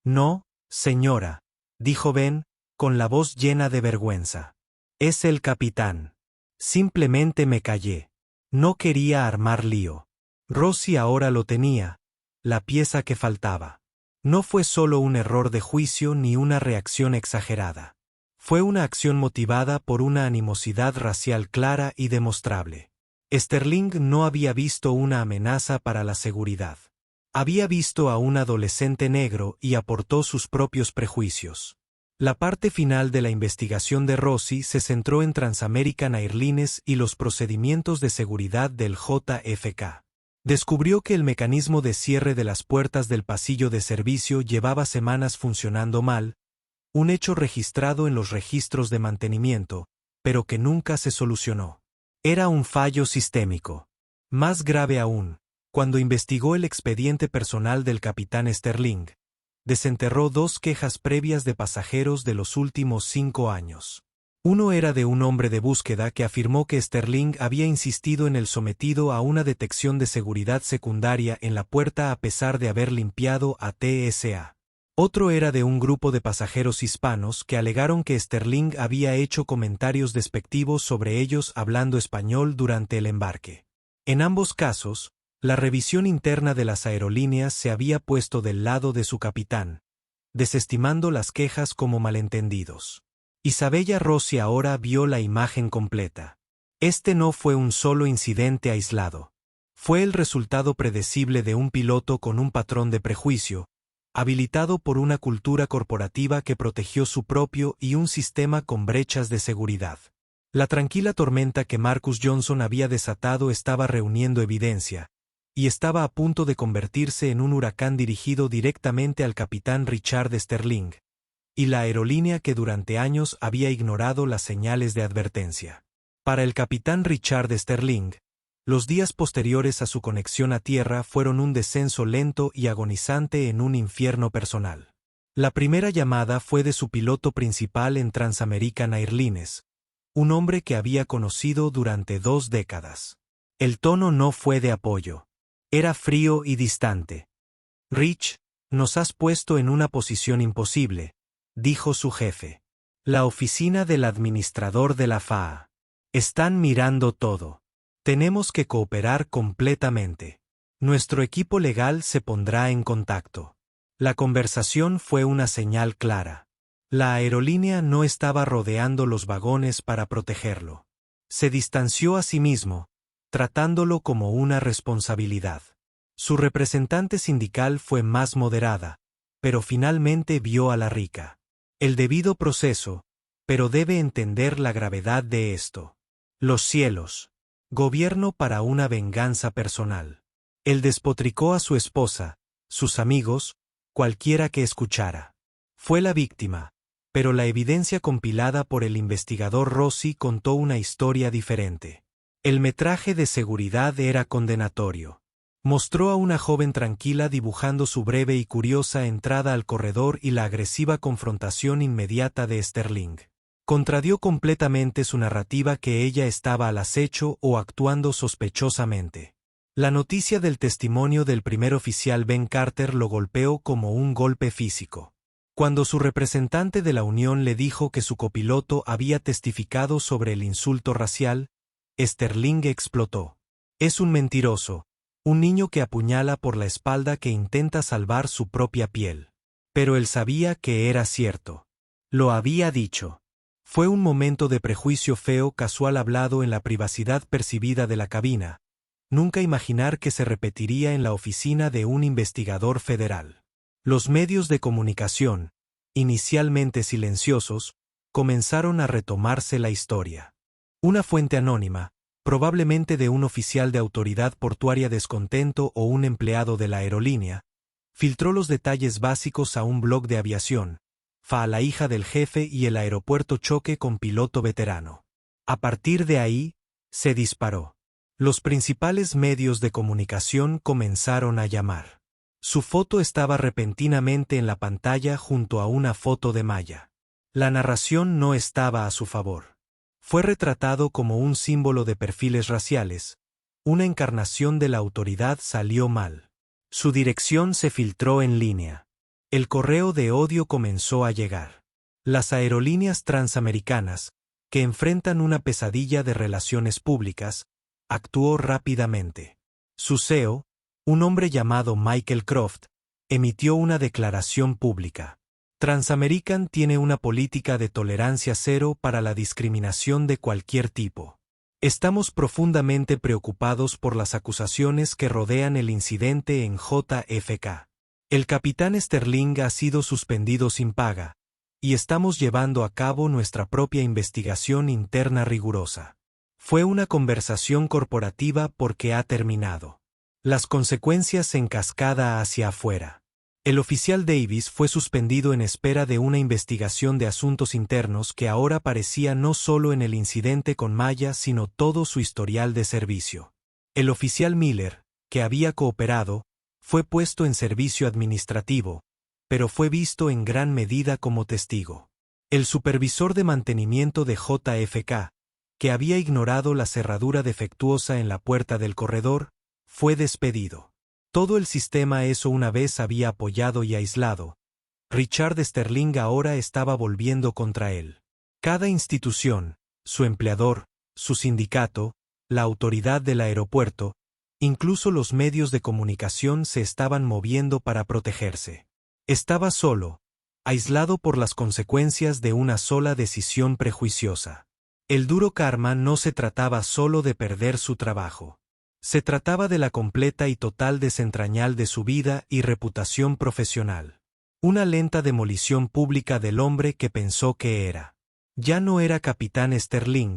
A: No, señora, dijo Ben, con la voz llena de vergüenza. Es el capitán. Simplemente me callé. No quería armar lío. Rossi ahora lo tenía, la pieza que faltaba. No fue solo un error de juicio ni una reacción exagerada. Fue una acción motivada por una animosidad racial clara y demostrable. Sterling no había visto una amenaza para la seguridad. Había visto a un adolescente negro y aportó sus propios prejuicios. La parte final de la investigación de Rossi se centró en Transamerican Airlines y los procedimientos de seguridad del JFK. Descubrió que el mecanismo de cierre de las puertas del pasillo de servicio llevaba semanas funcionando mal, un hecho registrado en los registros de mantenimiento, pero que nunca se solucionó. Era un fallo sistémico. Más grave aún, cuando investigó el expediente personal del capitán Sterling, desenterró 2 quejas previas de pasajeros de los últimos 5 años. Uno era de un hombre de búsqueda que afirmó que Sterling había insistido en el sometido a una detección de seguridad secundaria en la puerta a pesar de haber limpiado a TSA. Otro era de un grupo de pasajeros hispanos que alegaron que Sterling había hecho comentarios despectivos sobre ellos hablando español durante el embarque. En ambos casos, la revisión interna de las aerolíneas se había puesto del lado de su capitán, desestimando las quejas como malentendidos. Isabella Rossi ahora vio la imagen completa. Este no fue un solo incidente aislado. Fue el resultado predecible de un piloto con un patrón de prejuicio, habilitado por una cultura corporativa que protegió su propio y un sistema con brechas de seguridad. La tranquila tormenta que Marcus Johnson había desatado estaba reuniendo evidencia, y estaba a punto de convertirse en un huracán dirigido directamente al capitán Richard Sterling, y la aerolínea que durante años había ignorado las señales de advertencia. Para el capitán Richard Sterling, los días posteriores a su conexión a tierra fueron un descenso lento y agonizante en un infierno personal. La primera llamada fue de su piloto principal en Transamerican Airlines, un hombre que había conocido durante 2 décadas. El tono no fue de apoyo. Era frío y distante. «Rich, nos has puesto en una posición imposible», dijo su jefe. «La oficina del administrador de la FAA. Están mirando todo. Tenemos que cooperar completamente. Nuestro equipo legal se pondrá en contacto». La conversación fue una señal clara. La aerolínea no estaba rodeando los vagones para protegerlo. Se distanció a sí mismo, tratándolo como una responsabilidad. Su representante sindical fue más moderada, pero finalmente vio a la rica. El debido proceso, pero debe entender la gravedad de esto. Los cielos. Gobierno para una venganza personal. Él despotricó a su esposa, sus amigos, cualquiera que escuchara. Fue la víctima, pero la evidencia compilada por el investigador Rossi contó una historia diferente. El metraje de seguridad era condenatorio. Mostró a una joven tranquila dibujando su breve y curiosa entrada al corredor y la agresiva confrontación inmediata de Sterling. Contradió completamente su narrativa que ella estaba al acecho o actuando sospechosamente. La noticia del testimonio del primer oficial Ben Carter lo golpeó como un golpe físico. Cuando su representante de la Unión le dijo que su copiloto había testificado sobre el insulto racial, Sterling explotó. «Es un mentiroso, un niño que apuñala por la espalda que intenta salvar su propia piel». Pero él sabía que era cierto. Lo había dicho. Fue un momento de prejuicio feo casual hablado en la privacidad percibida de la cabina. Nunca imaginar que se repetiría en la oficina de un investigador federal. Los medios de comunicación, inicialmente silenciosos, comenzaron a retomarse la historia. Una fuente anónima, probablemente de un oficial de autoridad portuaria descontento o un empleado de la aerolínea, filtró los detalles básicos a un blog de aviación, FAA la hija del jefe y el aeropuerto choque con piloto veterano. A partir de ahí, se disparó. Los principales medios de comunicación comenzaron a llamar. Su foto estaba repentinamente en la pantalla junto a una foto de Maya. La narración no estaba a su favor. Fue retratado como un símbolo de perfiles raciales. Una encarnación de la autoridad salió mal. Su dirección se filtró en línea. El correo de odio comenzó a llegar. Las aerolíneas transamericanas, que enfrentan una pesadilla de relaciones públicas, actuó rápidamente. Su CEO, un hombre llamado Michael Croft, emitió una declaración pública. Transamerican tiene una política de tolerancia cero para la discriminación de cualquier tipo. Estamos profundamente preocupados por las acusaciones que rodean el incidente en JFK. El capitán Sterling ha sido suspendido sin paga, y estamos llevando a cabo nuestra propia investigación interna rigurosa. Fue una conversación corporativa porque ha terminado. Las consecuencias en cascada hacia afuera. El oficial Davis fue suspendido en espera de una investigación de asuntos internos que ahora aparecía no solo en el incidente con Maya sino todo su historial de servicio. El oficial Miller, que había cooperado, fue puesto en servicio administrativo, pero fue visto en gran medida como testigo. El supervisor de mantenimiento de JFK, que había ignorado la cerradura defectuosa en la puerta del corredor, fue despedido. Todo el sistema eso una vez había apoyado y aislado. Richard Sterling ahora estaba volviendo contra él. Cada institución, su empleador, su sindicato, la autoridad del aeropuerto, incluso los medios de comunicación se estaban moviendo para protegerse. Estaba solo, aislado por las consecuencias de una sola decisión prejuiciosa. El duro karma no se trataba solo de perder su trabajo. Se trataba de la completa y total desentrañal de su vida y reputación profesional. Una lenta demolición pública del hombre que pensó que era. Ya no era Capitán Sterling,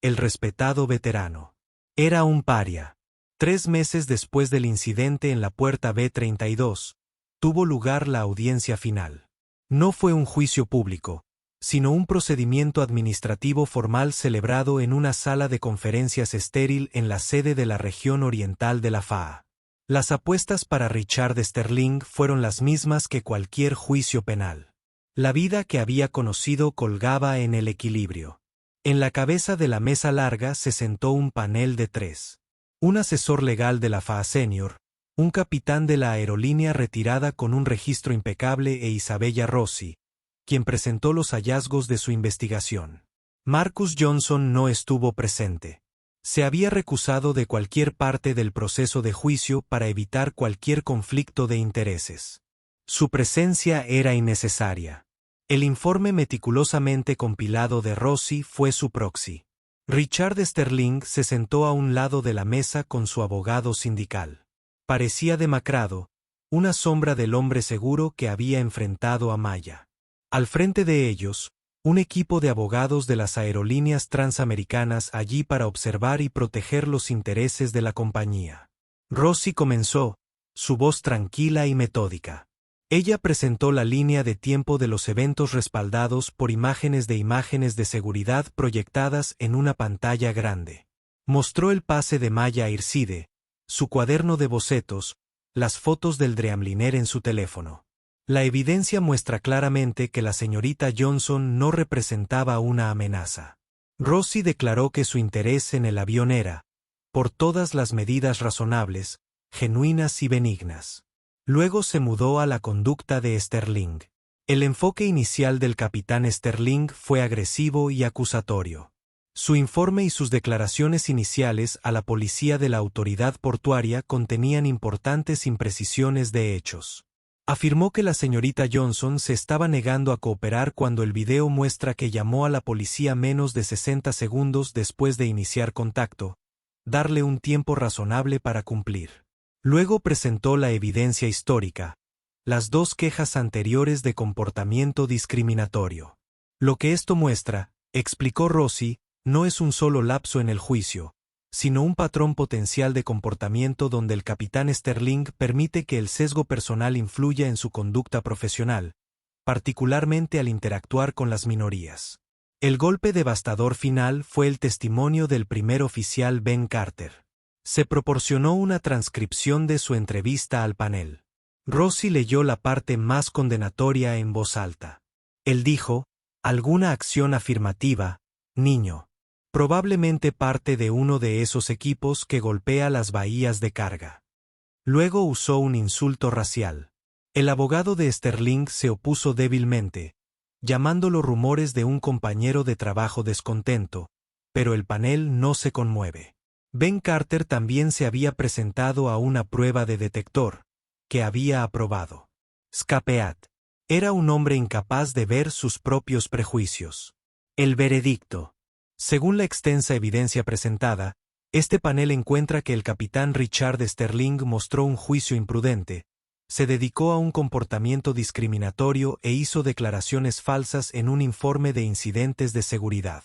A: el respetado veterano. Era un paria. 3 meses después del incidente en la puerta B-32, tuvo lugar la audiencia final. No fue un juicio público, sino un procedimiento administrativo formal celebrado en una sala de conferencias estéril en la sede de la región oriental de la FAA. Las apuestas para Richard Sterling fueron las mismas que cualquier juicio penal. La vida que había conocido colgaba en el equilibrio. En la cabeza de la mesa larga se sentó un panel de 3. Un asesor legal de la FAA Senior, un capitán de la aerolínea retirada con un registro impecable e Isabella Rossi, quien presentó los hallazgos de su investigación. Marcus Johnson no estuvo presente. Se había recusado de cualquier parte del proceso de juicio para evitar cualquier conflicto de intereses. Su presencia era innecesaria. El informe meticulosamente compilado de Rossi fue su proxy. Richard Sterling se sentó a un lado de la mesa con su abogado sindical. Parecía demacrado, una sombra del hombre seguro que había enfrentado a Maya. Al frente de ellos, un equipo de abogados de las aerolíneas transamericanas allí para observar y proteger los intereses de la compañía. Rossi comenzó, su voz tranquila y metódica. Ella presentó la línea de tiempo de los eventos respaldados por imágenes de seguridad proyectadas en una pantalla grande. Mostró el pase de Maya a Ircide, su cuaderno de bocetos, las fotos del Dreamliner en su teléfono. La evidencia muestra claramente que la señorita Johnson no representaba una amenaza. Rossi declaró que su interés en el avión era, por todas las medidas razonables, genuinas y benignas. Luego se mudó a la conducta de Sterling. El enfoque inicial del capitán Sterling fue agresivo y acusatorio. Su informe y sus declaraciones iniciales a la policía de la autoridad portuaria contenían importantes imprecisiones de hechos. Afirmó que la señorita Johnson se estaba negando a cooperar cuando el video muestra que llamó a la policía menos de 60 segundos después de iniciar contacto, darle un tiempo razonable para cumplir. Luego presentó la evidencia histórica, las 2 quejas anteriores de comportamiento discriminatorio. Lo que esto muestra, explicó Rossi, no es un solo lapso en el juicio, sino un patrón potencial de comportamiento donde el capitán Sterling permite que el sesgo personal influya en su conducta profesional, particularmente al interactuar con las minorías. El golpe devastador final fue el testimonio del primer oficial Ben Carter. Se proporcionó una transcripción de su entrevista al panel. Rossi leyó la parte más condenatoria en voz alta. Él dijo, alguna acción afirmativa, niño. Probablemente parte de uno de esos equipos que golpea las bahías de carga. Luego usó un insulto racial. El abogado de Sterling se opuso débilmente, llamándolo rumores de un compañero de trabajo descontento, pero el panel no se conmueve. Ben Carter también se había presentado a una prueba de detector, que había aprobado. Scapeat. Era un hombre incapaz de ver sus propios prejuicios. El veredicto. Según la extensa evidencia presentada, este panel encuentra que el capitán Richard Sterling mostró un juicio imprudente, se dedicó a un comportamiento discriminatorio e hizo declaraciones falsas en un informe de incidentes de seguridad.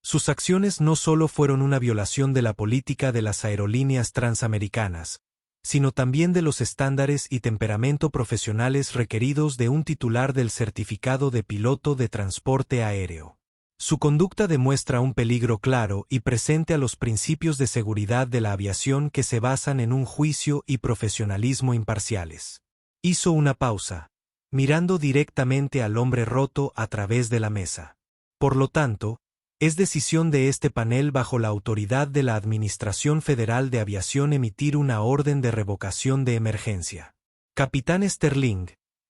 A: Sus acciones no solo fueron una violación de la política de las aerolíneas transamericanas, sino también de los estándares y temperamento profesionales requeridos de un titular del certificado de piloto de transporte aéreo. Su conducta demuestra un peligro claro y presente a los principios de seguridad de la aviación que se basan en un juicio y profesionalismo imparciales. Hizo una pausa, mirando directamente al hombre roto a través de la mesa. Por lo tanto, es decisión de este panel bajo la autoridad de la Administración Federal de Aviación emitir una orden de revocación de emergencia. Capitán Sterling,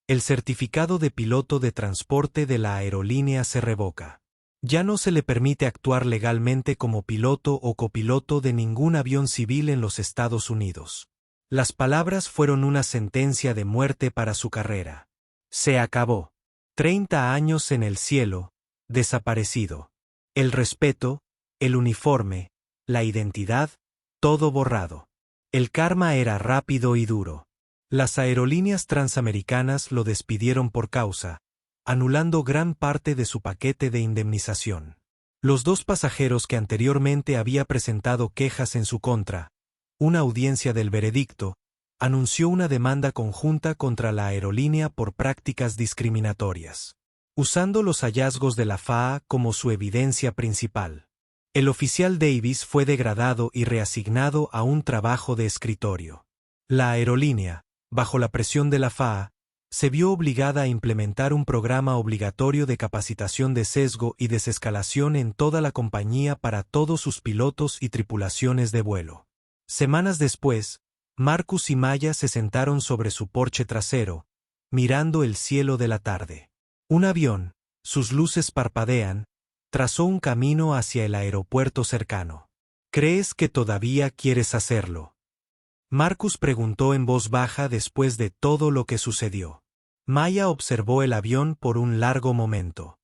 A: el certificado de piloto de transporte de la aerolínea se revoca. Ya no se le permite actuar legalmente como piloto o copiloto de ningún avión civil en los Estados Unidos. Las palabras fueron una sentencia de muerte para su carrera. Se acabó. 30 años en el cielo, desaparecido. El respeto, el uniforme, la identidad, todo borrado. El karma era rápido y duro. Las aerolíneas transamericanas lo despidieron por causa, anulando gran parte de su paquete de indemnización. Los dos pasajeros que anteriormente había presentado quejas en su contra, una audiencia del veredicto, anunció una demanda conjunta contra la aerolínea por prácticas discriminatorias, usando los hallazgos de la FAA como su evidencia principal. El oficial Davis fue degradado y reasignado a un trabajo de escritorio. La aerolínea, bajo la presión de la FAA, se vio obligada a implementar un programa obligatorio de capacitación de sesgo y desescalación en toda la compañía para todos sus pilotos y tripulaciones de vuelo. Semanas después, Marcus y Maya se sentaron sobre su porche trasero, mirando el cielo de la tarde. Un avión, sus luces parpadean, trazó un camino hacia el aeropuerto cercano. ¿Crees que todavía quieres hacerlo?, Marcus preguntó en voz baja después de todo lo que sucedió. Maya observó el avión por un largo momento.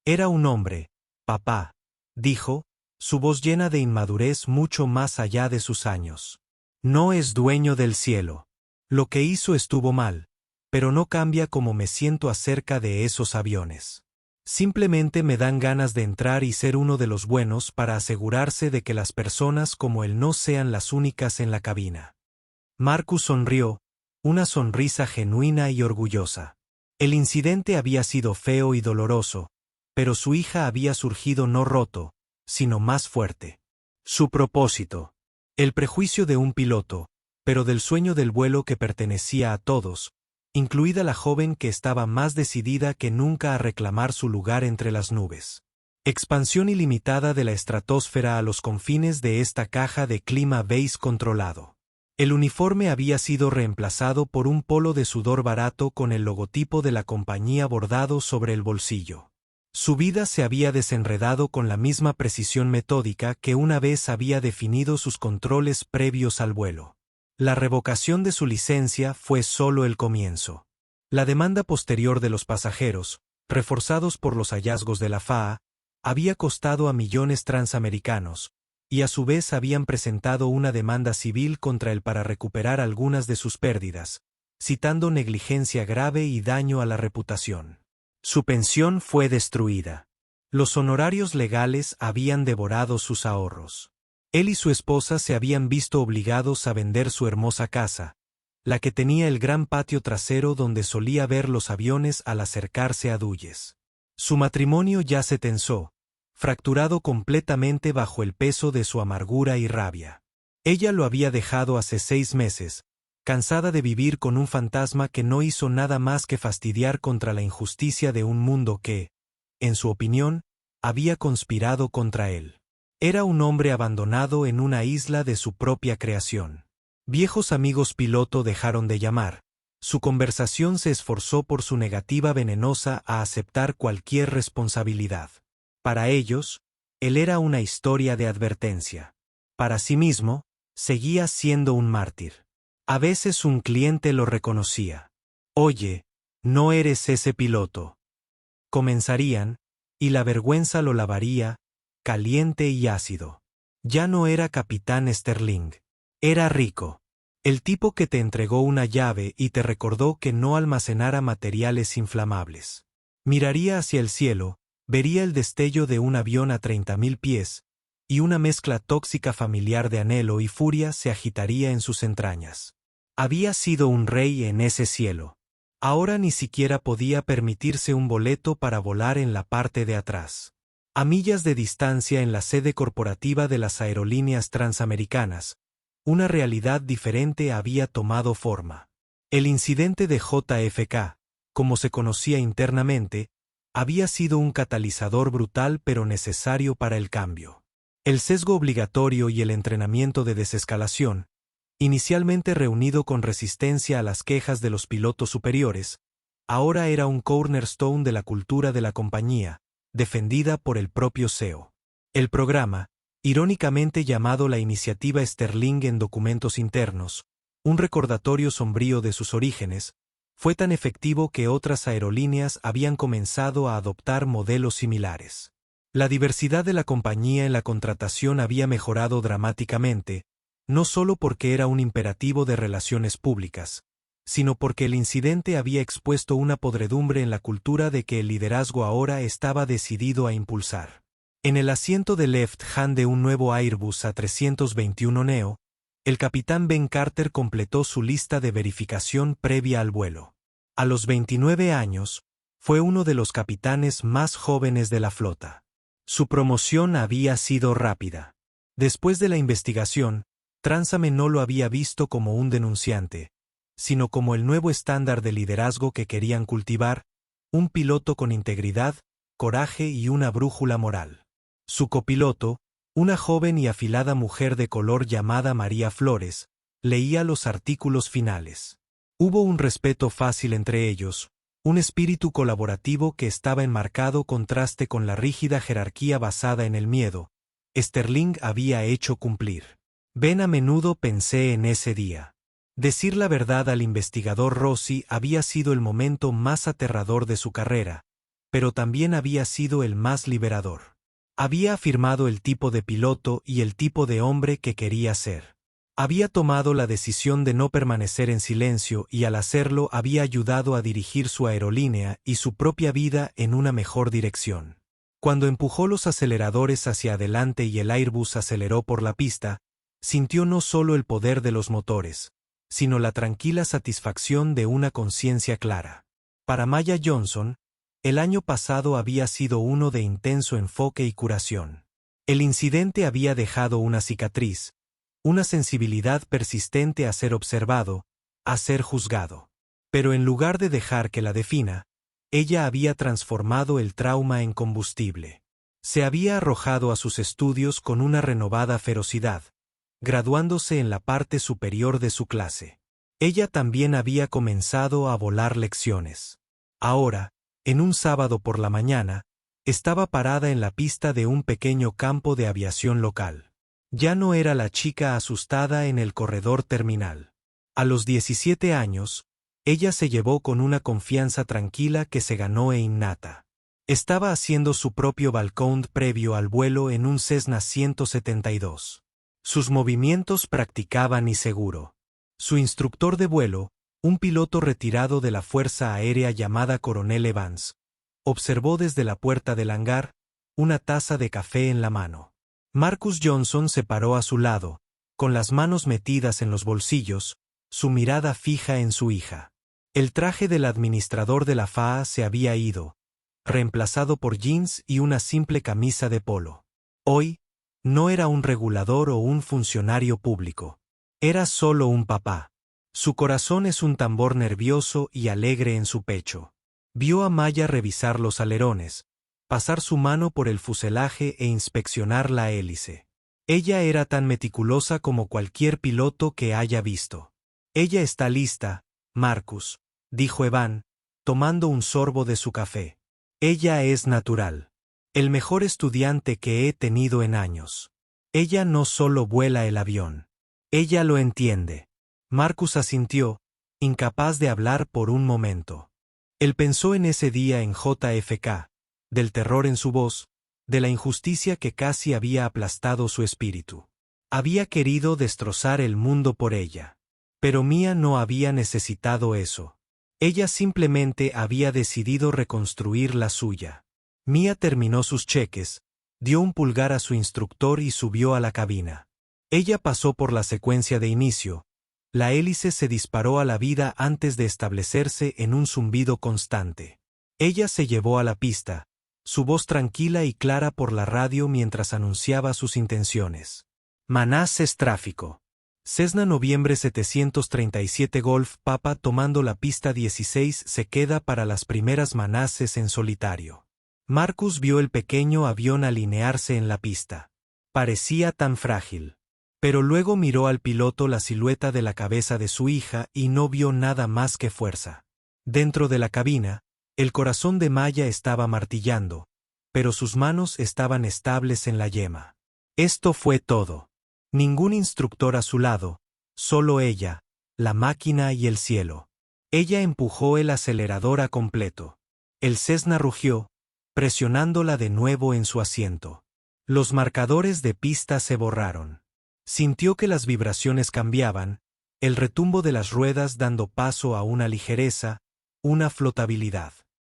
A: Era un hombre, papá, dijo, su voz llena de inmadurez mucho más allá de sus años. No es dueño del cielo. Lo que hizo estuvo mal, pero no cambia cómo me siento acerca de esos aviones. Simplemente me dan ganas de entrar y ser uno de los buenos para asegurarse de que las personas como él no sean las únicas en la cabina. Marcus sonrió, una sonrisa genuina y orgullosa. El incidente había sido feo y doloroso, pero su hija había surgido no roto, sino más fuerte. Su propósito. El prejuicio de un piloto, pero del sueño del vuelo que pertenecía a todos, incluida la joven que estaba más decidida que nunca a reclamar su lugar entre las nubes. Expansión ilimitada de la estratosfera a los confines de esta caja de clima beige controlado. El uniforme había sido reemplazado por un polo de sudor barato con el logotipo de la compañía bordado sobre el bolsillo. Su vida se había desenredado con la misma precisión metódica que una vez había definido sus controles previos al vuelo. La revocación de su licencia fue solo el comienzo. La demanda posterior de los pasajeros, reforzados por los hallazgos de la FAA, había costado a millones transamericanos, y a su vez habían presentado una demanda civil contra él para recuperar algunas de sus pérdidas, citando negligencia grave y daño a la reputación. Su pensión fue destruida. Los honorarios legales habían devorado sus ahorros. Él y su esposa se habían visto obligados a vender su hermosa casa, la que tenía el gran patio trasero donde solía ver los aviones al acercarse a Dulles. Su matrimonio ya se tensó, fracturado completamente bajo el peso de su amargura y rabia. Ella lo había dejado hace 6 meses, cansada de vivir con un fantasma que no hizo nada más que fastidiar contra la injusticia de un mundo que, en su opinión, había conspirado contra él. Era un hombre abandonado en una isla de su propia creación. Viejos amigos piloto dejaron de llamar. Su conversación se esforzó por su negativa venenosa a aceptar cualquier responsabilidad. Para ellos, él era una historia de advertencia. Para sí mismo, seguía siendo un mártir. A veces un cliente lo reconocía. Oye, no eres ese piloto. Comenzarían, y la vergüenza lo lavaría, caliente y ácido. Ya no era Capitán Sterling. Era Rico. El tipo que te entregó una llave y te recordó que no almacenara materiales inflamables. Miraría hacia el cielo, vería el destello de un avión a 30.000 pies, y una mezcla tóxica familiar de anhelo y furia se agitaría en sus entrañas. Había sido un rey en ese cielo. Ahora ni siquiera podía permitirse un boleto para volar en la parte de atrás. A millas de distancia en la sede corporativa de las aerolíneas transamericanas, una realidad diferente había tomado forma. El incidente de JFK, como se conocía internamente, había sido un catalizador brutal pero necesario para el cambio. El sesgo obligatorio y el entrenamiento de desescalación, inicialmente reunido con resistencia a las quejas de los pilotos superiores, ahora era un cornerstone de la cultura de la compañía, defendida por el propio CEO. El programa, irónicamente llamado la Iniciativa Sterling en documentos internos, un recordatorio sombrío de sus orígenes, fue tan efectivo que otras aerolíneas habían comenzado a adoptar modelos similares. La diversidad de la compañía en la contratación había mejorado dramáticamente, no solo porque era un imperativo de relaciones públicas, sino porque el incidente había expuesto una podredumbre en la cultura de que el liderazgo ahora estaba decidido a impulsar. En el asiento de left hand de un nuevo Airbus A321 Neo, el capitán Ben Carter completó su lista de verificación previa al vuelo. A los 29 años, fue uno de los capitanes más jóvenes de la flota. Su promoción había sido rápida. Después de la investigación, Transame no lo había visto como un denunciante, sino como el nuevo estándar de liderazgo que querían cultivar, un piloto con integridad, coraje y una brújula moral. Su copiloto, una joven y afilada mujer de color llamada María Flores, leía los artículos finales. Hubo un respeto fácil entre ellos, un espíritu colaborativo que estaba en marcado contraste con la rígida jerarquía basada en el miedo. Sterling había hecho cumplir. Ben, a menudo pensé en ese día. Decir la verdad al investigador Rossi había sido el momento más aterrador de su carrera, pero también había sido el más liberador. Había afirmado el tipo de piloto y el tipo de hombre que quería ser. Había tomado la decisión de no permanecer en silencio y al hacerlo había ayudado a dirigir su aerolínea y su propia vida en una mejor dirección. Cuando empujó los aceleradores hacia adelante y el Airbus aceleró por la pista, sintió no solo el poder de los motores, sino la tranquila satisfacción de una conciencia clara. Para Maya Johnson, el año pasado había sido uno de intenso enfoque y curación. El incidente había dejado una cicatriz, una sensibilidad persistente a ser observado, a ser juzgado. Pero en lugar de dejar que la defina, ella había transformado el trauma en combustible. Se había arrojado a sus estudios con una renovada ferocidad, graduándose en la parte superior de su clase. Ella también había comenzado a volar lecciones. Ahora, en un sábado por la mañana, estaba parada en la pista de un pequeño campo de aviación local. Ya no era la chica asustada en el corredor terminal. A los 17 años, ella se llevó con una confianza tranquila que se ganó e innata. Estaba haciendo su propio balcón previo al vuelo en un Cessna 172. Sus movimientos practicaban y seguro. Su instructor de vuelo, un piloto retirado de la Fuerza Aérea llamada Coronel Evans, observó desde la puerta del hangar, una taza de café en la mano. Marcus Johnson se paró a su lado, con las manos metidas en los bolsillos, su mirada fija en su hija. El traje del administrador de la FAA se había ido, reemplazado por jeans y una simple camisa de polo. Hoy, no era un regulador o un funcionario público. Era solo un papá. Su corazón es un tambor nervioso y alegre en su pecho. Vio a Maya revisar los alerones, pasar su mano por el fuselaje e inspeccionar la hélice. Ella era tan meticulosa como cualquier piloto que haya visto. Ella está lista, Marcus, dijo Evan, tomando un sorbo de su café. Ella es natural. El mejor estudiante que he tenido en años. Ella no solo vuela el avión. Ella lo entiende. Marcus asintió, incapaz de hablar por un momento. Él pensó en ese día en JFK, del terror en su voz, de la injusticia que casi había aplastado su espíritu. Había querido destrozar el mundo por ella. Pero Mia no había necesitado eso. Ella simplemente había decidido reconstruir la suya. Mia terminó sus cheques, dio un pulgar a su instructor y subió a la cabina. Ella pasó por la secuencia de inicio. La hélice se disparó a la vida antes de establecerse en un zumbido constante. Ella se llevó a la pista, su voz tranquila y clara por la radio mientras anunciaba sus intenciones. Manassas tráfico. Cessna Noviembre 737 Golf Papa tomando la pista 16 se queda para las primeras Manassas en solitario. Marcus vio el pequeño avión alinearse en la pista. Parecía tan frágil. Pero luego miró al piloto la silueta de la cabeza de su hija y no vio nada más que fuerza. Dentro de la cabina, el corazón de Maya estaba martillando, pero sus manos estaban estables en la yema. Esto fue todo. Ningún instructor a su lado, solo ella, la máquina y el cielo. Ella empujó el acelerador a completo. El Cessna rugió, presionándola de nuevo en su asiento. Los marcadores de pista se borraron. Sintió que las vibraciones cambiaban, el retumbo de las ruedas dando paso a una ligereza, una flotabilidad.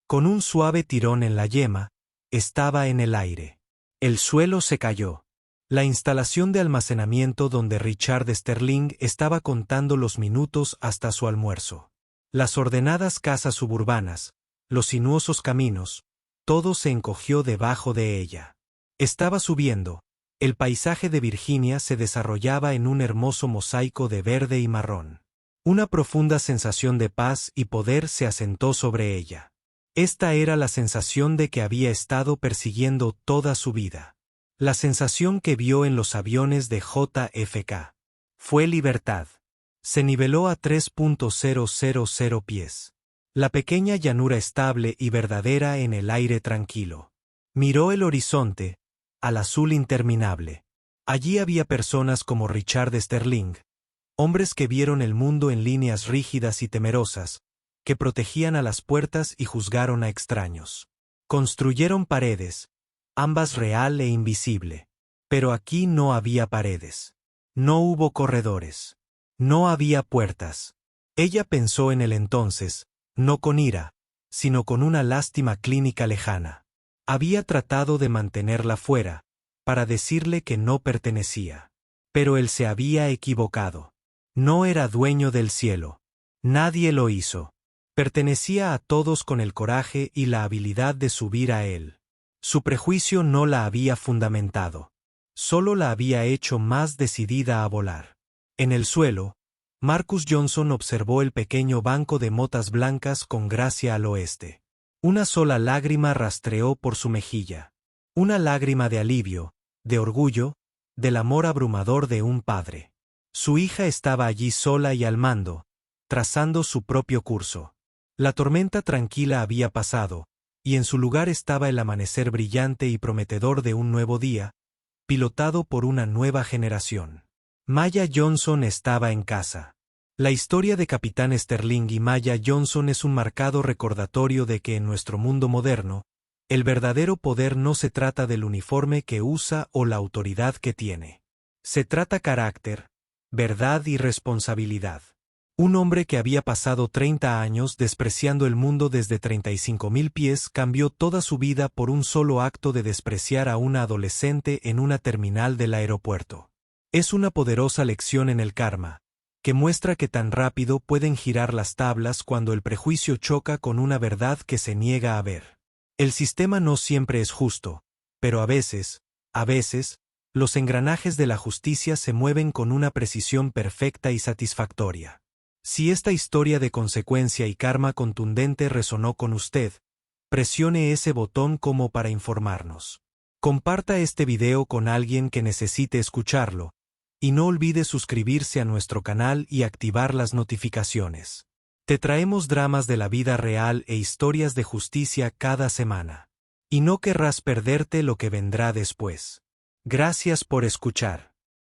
A: Con un suave tirón en la yema, estaba en el aire. El suelo se cayó. La instalación de almacenamiento donde Richard Sterling estaba contando los minutos hasta su almuerzo. Las ordenadas casas suburbanas, los sinuosos caminos, todo se encogió debajo de ella. Estaba subiendo. El paisaje de Virginia se desarrollaba en un hermoso mosaico de verde y marrón. Una profunda sensación de paz y poder se asentó sobre ella. Esta era la sensación de que había estado persiguiendo toda su vida. La sensación que vio en los aviones de JFK. Fue libertad. Se niveló a 3.000 pies. La pequeña llanura estable y verdadera en el aire tranquilo. Miró el horizonte, al azul interminable. Allí había personas como Richard Sterling, hombres que vieron el mundo en líneas rígidas y temerosas, que protegían a las puertas y juzgaron a extraños. Construyeron paredes, ambas real e invisible. Pero aquí no había paredes. No hubo corredores. No había puertas. Ella pensó en el entonces, no con ira, sino con una lástima clínica lejana. Había tratado de mantenerla fuera, para decirle que no pertenecía. Pero él se había equivocado. No era dueño del cielo. Nadie lo hizo. Pertenecía a todos con el coraje y la habilidad de subir a él. Su prejuicio no la había fundamentado. Solo la había hecho más decidida a volar. En el suelo, Marcus Johnson observó el pequeño banco de motas blancas con gracia al oeste. Una sola lágrima rastreó por su mejilla. Una lágrima de alivio, de orgullo, del amor abrumador de un padre. Su hija estaba allí sola y al mando, trazando su propio curso. La tormenta tranquila había pasado, y en su lugar estaba el amanecer brillante y prometedor de un nuevo día, pilotado por una nueva generación. Maya Johnson estaba en casa. La historia de Capitán Sterling y Maya Johnson es un marcado recordatorio de que en nuestro mundo moderno, el verdadero poder no se trata del uniforme que usa o la autoridad que tiene. Se trata carácter, verdad y responsabilidad. Un hombre que había pasado 30 años despreciando el mundo desde 35.000 pies cambió toda su vida por un solo acto de despreciar a una adolescente en una terminal del aeropuerto. Es una poderosa lección en el karma, que muestra que tan rápido pueden girar las tablas cuando el prejuicio choca con una verdad que se niega a ver. El sistema no siempre es justo, pero a veces, los engranajes de la justicia se mueven con una precisión perfecta y satisfactoria. Si esta historia de consecuencia y karma contundente resonó con usted, presione ese botón como para informarnos. Comparta este video con alguien que necesite escucharlo, y no olvide suscribirse a nuestro canal y activar las notificaciones. Te traemos dramas de la vida real e historias de justicia cada semana. Y no querrás perderte lo que vendrá después. Gracias por escuchar.